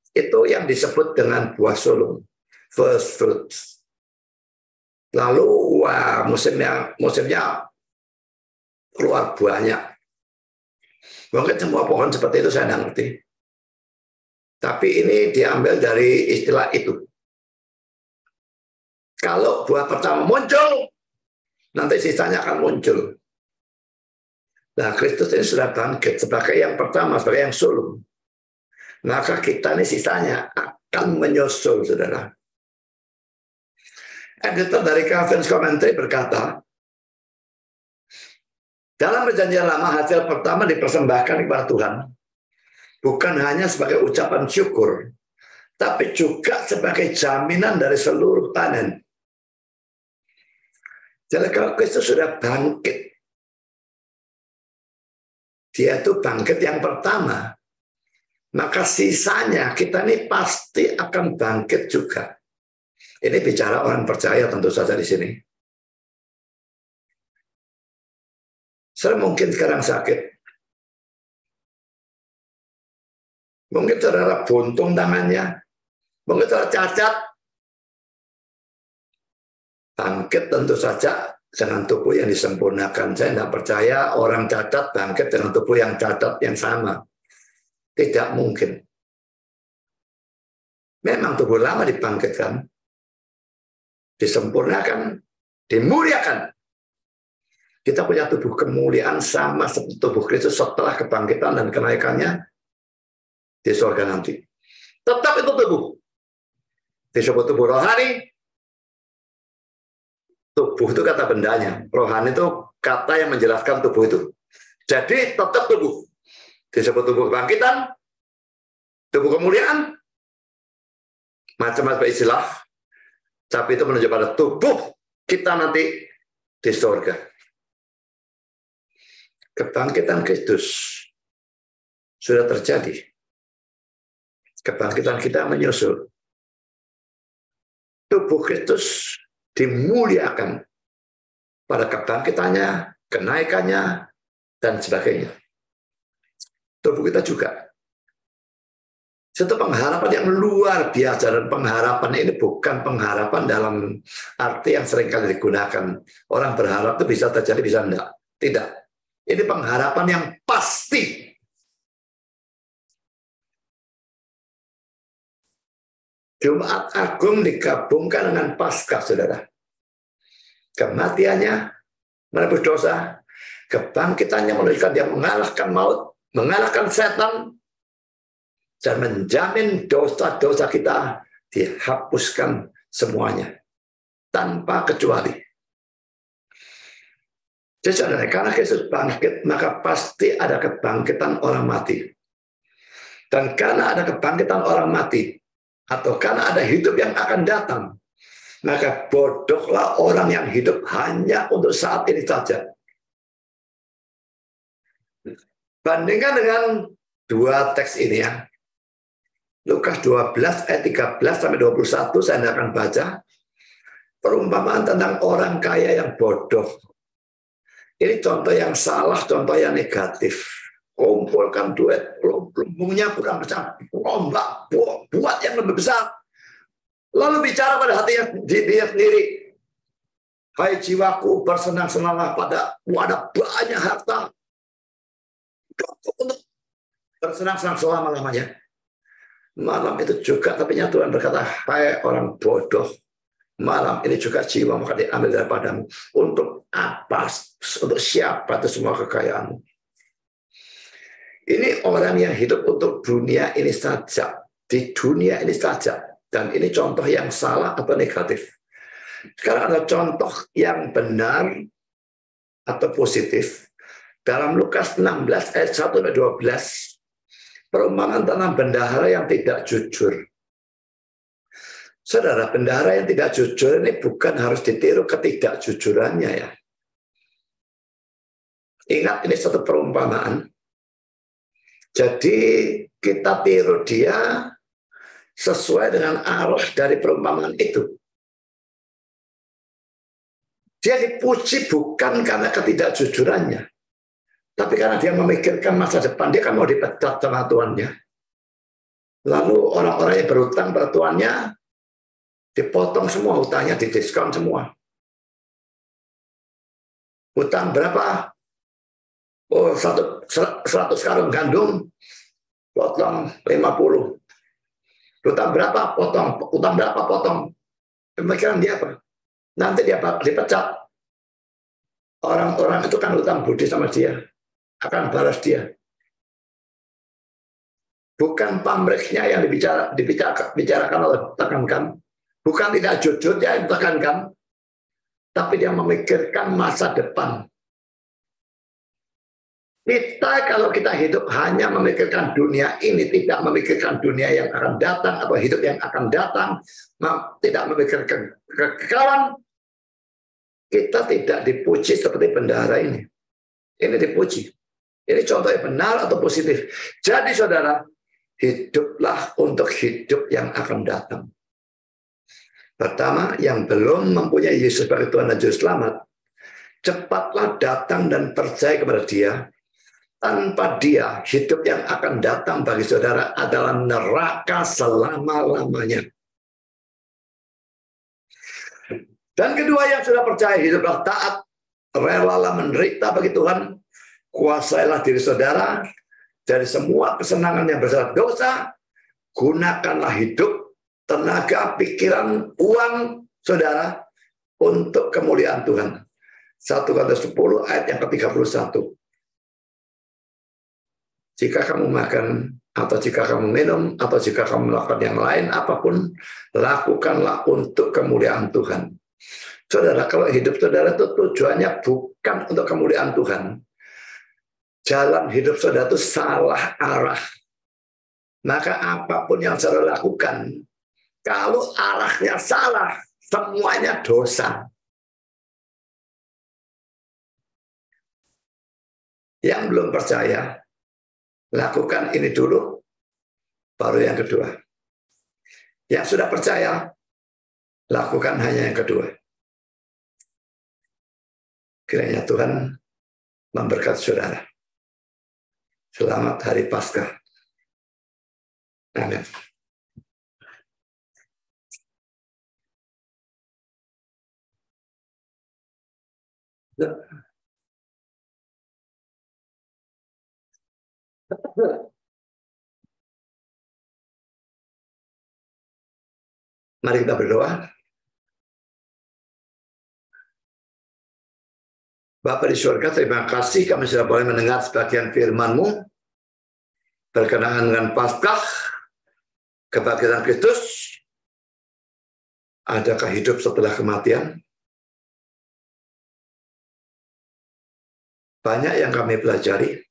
Speaker 1: Itu yang disebut dengan buah sulung. First fruits. Lalu wah, musimnya keluar banyak. Mungkin semua pohon seperti itu saya tidak ngerti. Tapi ini diambil dari istilah itu. Kalau buah pertama muncul, nanti sisanya akan muncul. Nah, Kristus ini sudah bangkit sebagai yang pertama, sebagai yang sulung. Maka kita ini sisanya akan menyusul, saudara. Editor dari Calvin's Commentary berkata, dalam perjanjian lama hasil pertama dipersembahkan kepada Tuhan, bukan hanya sebagai ucapan syukur, tapi juga sebagai jaminan dari seluruh panen. Jadi kalau Kristus sudah bangkit, dia itu bangkit yang pertama, maka sisanya kita ini pasti akan bangkit juga. Ini bicara orang percaya tentu saja di sini. Saya mungkin sekarang sakit. Mungkin saudara buntung tangannya. Mungkin saudara cacat. Bangkit tentu saja dengan tubuh yang disempurnakan. Saya tidak percaya orang cacat bangkit dengan tubuh yang cacat yang sama. Tidak mungkin. Memang tubuh lama dibangkitkan. Disempurnakan, dimuliakan. Kita punya tubuh kemuliaan sama seperti tubuh Kristus setelah kebangkitan dan kenaikannya di surga nanti. Tetap itu tubuh. Disebut tubuh rohani. Tubuh itu kata bendanya. Rohani itu kata yang menjelaskan tubuh itu. Jadi tetap tubuh. Disebut tubuh kebangkitan, tubuh kemuliaan, macam-macam istilah. Tapi itu menunjuk pada tubuh kita nanti di surga. Kebangkitan Kristus sudah terjadi. Kebangkitan kita menyusul. Tubuh Kristus dimuliakan pada kebangkitannya, kenaikannya, dan sebagainya. Tubuh kita juga. Itu pengharapan yang luar biasa, dan pengharapan ini bukan pengharapan dalam arti yang seringkali digunakan. Orang berharap itu bisa terjadi, bisa enggak. Tidak. Ini pengharapan yang pasti. Jumat Agung digabungkan dengan Paskah, saudara. Kematiannya menebus dosa, kebangkitannya menunjukkan dia mengalahkan maut, mengalahkan setan, dan menjamin dosa-dosa kita dihapuskan semuanya tanpa kecuali. Jadi saudara, karena Kristus bangkit, maka pasti ada kebangkitan orang mati. Dan karena ada kebangkitan orang mati, atau karena ada hidup yang akan datang, maka bodohlah orang yang hidup hanya untuk saat ini saja. Bandingkan dengan dua teks ini ya. Lukas 12 ayat 13 sampai 21 saya tidak akan baca. Perumpamaan tentang orang kaya yang bodoh. Ini contoh yang salah, contoh yang negatif. Kumpulkan duit, lumbungnya kurang besar, rombak, buat yang lebih besar. Lalu bicara pada hati dia sendiri. Hai jiwaku, bersenang-senanglah pada ada banyak harta. Untuk bersenang-senang selama-lamanya. Malam itu juga, tapi Tuhan berkata, hai orang bodoh, malam ini juga jiwa maka diambil daripadamu. Untuk apa? Untuk siapa itu semua kekayaanmu? Ini orang yang hidup untuk dunia ini saja. Di dunia ini saja. Dan ini contoh yang salah atau negatif. Sekarang ada contoh yang benar atau positif. Dalam Lukas 16 ayat 1-12, perumpamaan tentang bendahara yang tidak jujur. Saudara, bendahara yang tidak jujur ini bukan harus ditiru ketidakjujurannya ya. Ingat, ini satu perumpamaan. Jadi kita tiru dia sesuai dengan arah dari perumpamaan itu. Dia dipuji bukan karena ketidakjujurannya, tapi karena dia memikirkan masa depan. Dia kan mau dipecat sama tuannya. Lalu orang-orang yang berhutang pada tuannya dipotong semua hutangnya, didiskon semua. Hutang berapa? Oh, 100 karung gandum, potong 50. Hutang berapa? Potong. Hutang berapa? Potong. Pemikiran dia apa? Nanti dia dipecat. Orang-orang itu kan hutang budi sama dia. Akan balas dia. Bukan pamrihnya yang dibicarakan oleh tekankan. Bukan tidak jujur dia yang tekankan. Tapi dia memikirkan masa depan. Kita kalau kita hidup hanya memikirkan dunia ini, tidak memikirkan dunia yang akan datang atau hidup yang akan datang, tidak memikirkan kekekalan, kita tidak dipuji seperti bendahara ini. Ini dipuji. Ini contoh yang benar atau positif. Jadi saudara, hiduplah untuk hidup yang akan datang. Pertama, yang belum mempunyai Yesus sebagai Tuhan dan Juru Selamat, cepatlah datang dan percaya kepada Dia. Tanpa Dia, hidup yang akan datang bagi saudara adalah neraka selama-lamanya. Dan kedua, yang sudah percaya hiduplah taat, relalah menderita bagi Tuhan, kuasailah diri saudara dari semua kesenangan yang bersyarat dosa, gunakanlah hidup, tenaga, pikiran, uang saudara untuk kemuliaan Tuhan. 1 Korintus 10 ayat yang ke-31. Jika kamu makan, atau jika kamu minum, atau jika kamu melakukan yang lain, apapun, lakukanlah untuk kemuliaan Tuhan. Saudara, kalau hidup saudara itu tujuannya bukan untuk kemuliaan Tuhan. Jalan hidup saudara itu salah arah. Maka apapun yang saudara lakukan, kalau arahnya salah, semuanya dosa. Yang belum percaya, lakukan ini dulu, baru yang kedua. Yang sudah percaya, lakukan hanya yang kedua. Kiranya Tuhan memberkati saudara. Selamat Hari Paskah. Amin. Mari kita berdoa. Bapa di surga, terima kasih kami sudah boleh mendengar sebagian firman-Mu berkenaan dengan Paskah, kebangkitan Kristus. Adakah hidup setelah kematian? Banyak yang kami pelajari.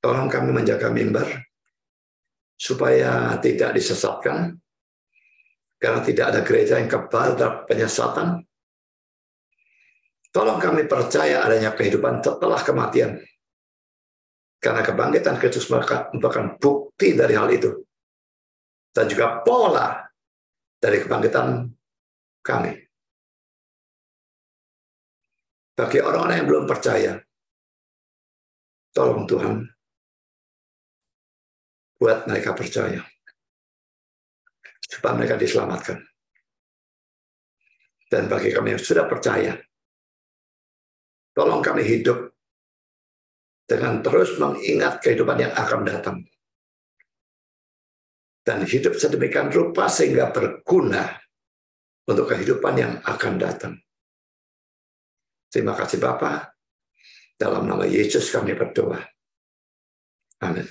Speaker 1: Tolong kami menjaga mimbar supaya tidak disesatkan, karena tidak ada gereja yang kebal terhadap penyesatan. Tolong kami percaya adanya kehidupan setelah kematian, karena kebangkitan Kristus merupakan bukti dari hal itu, dan juga pola dari kebangkitan kami. Bagi orang-orang yang belum percaya, tolong Tuhan, buat mereka percaya, supaya mereka diselamatkan. Dan bagi kami yang sudah percaya, tolong kami hidup dengan terus mengingat kehidupan yang akan datang. Dan hidup sedemikian rupa sehingga berguna untuk kehidupan yang akan datang. Terima kasih Bapa. Dalam nama Yesus kami berdoa. Amin.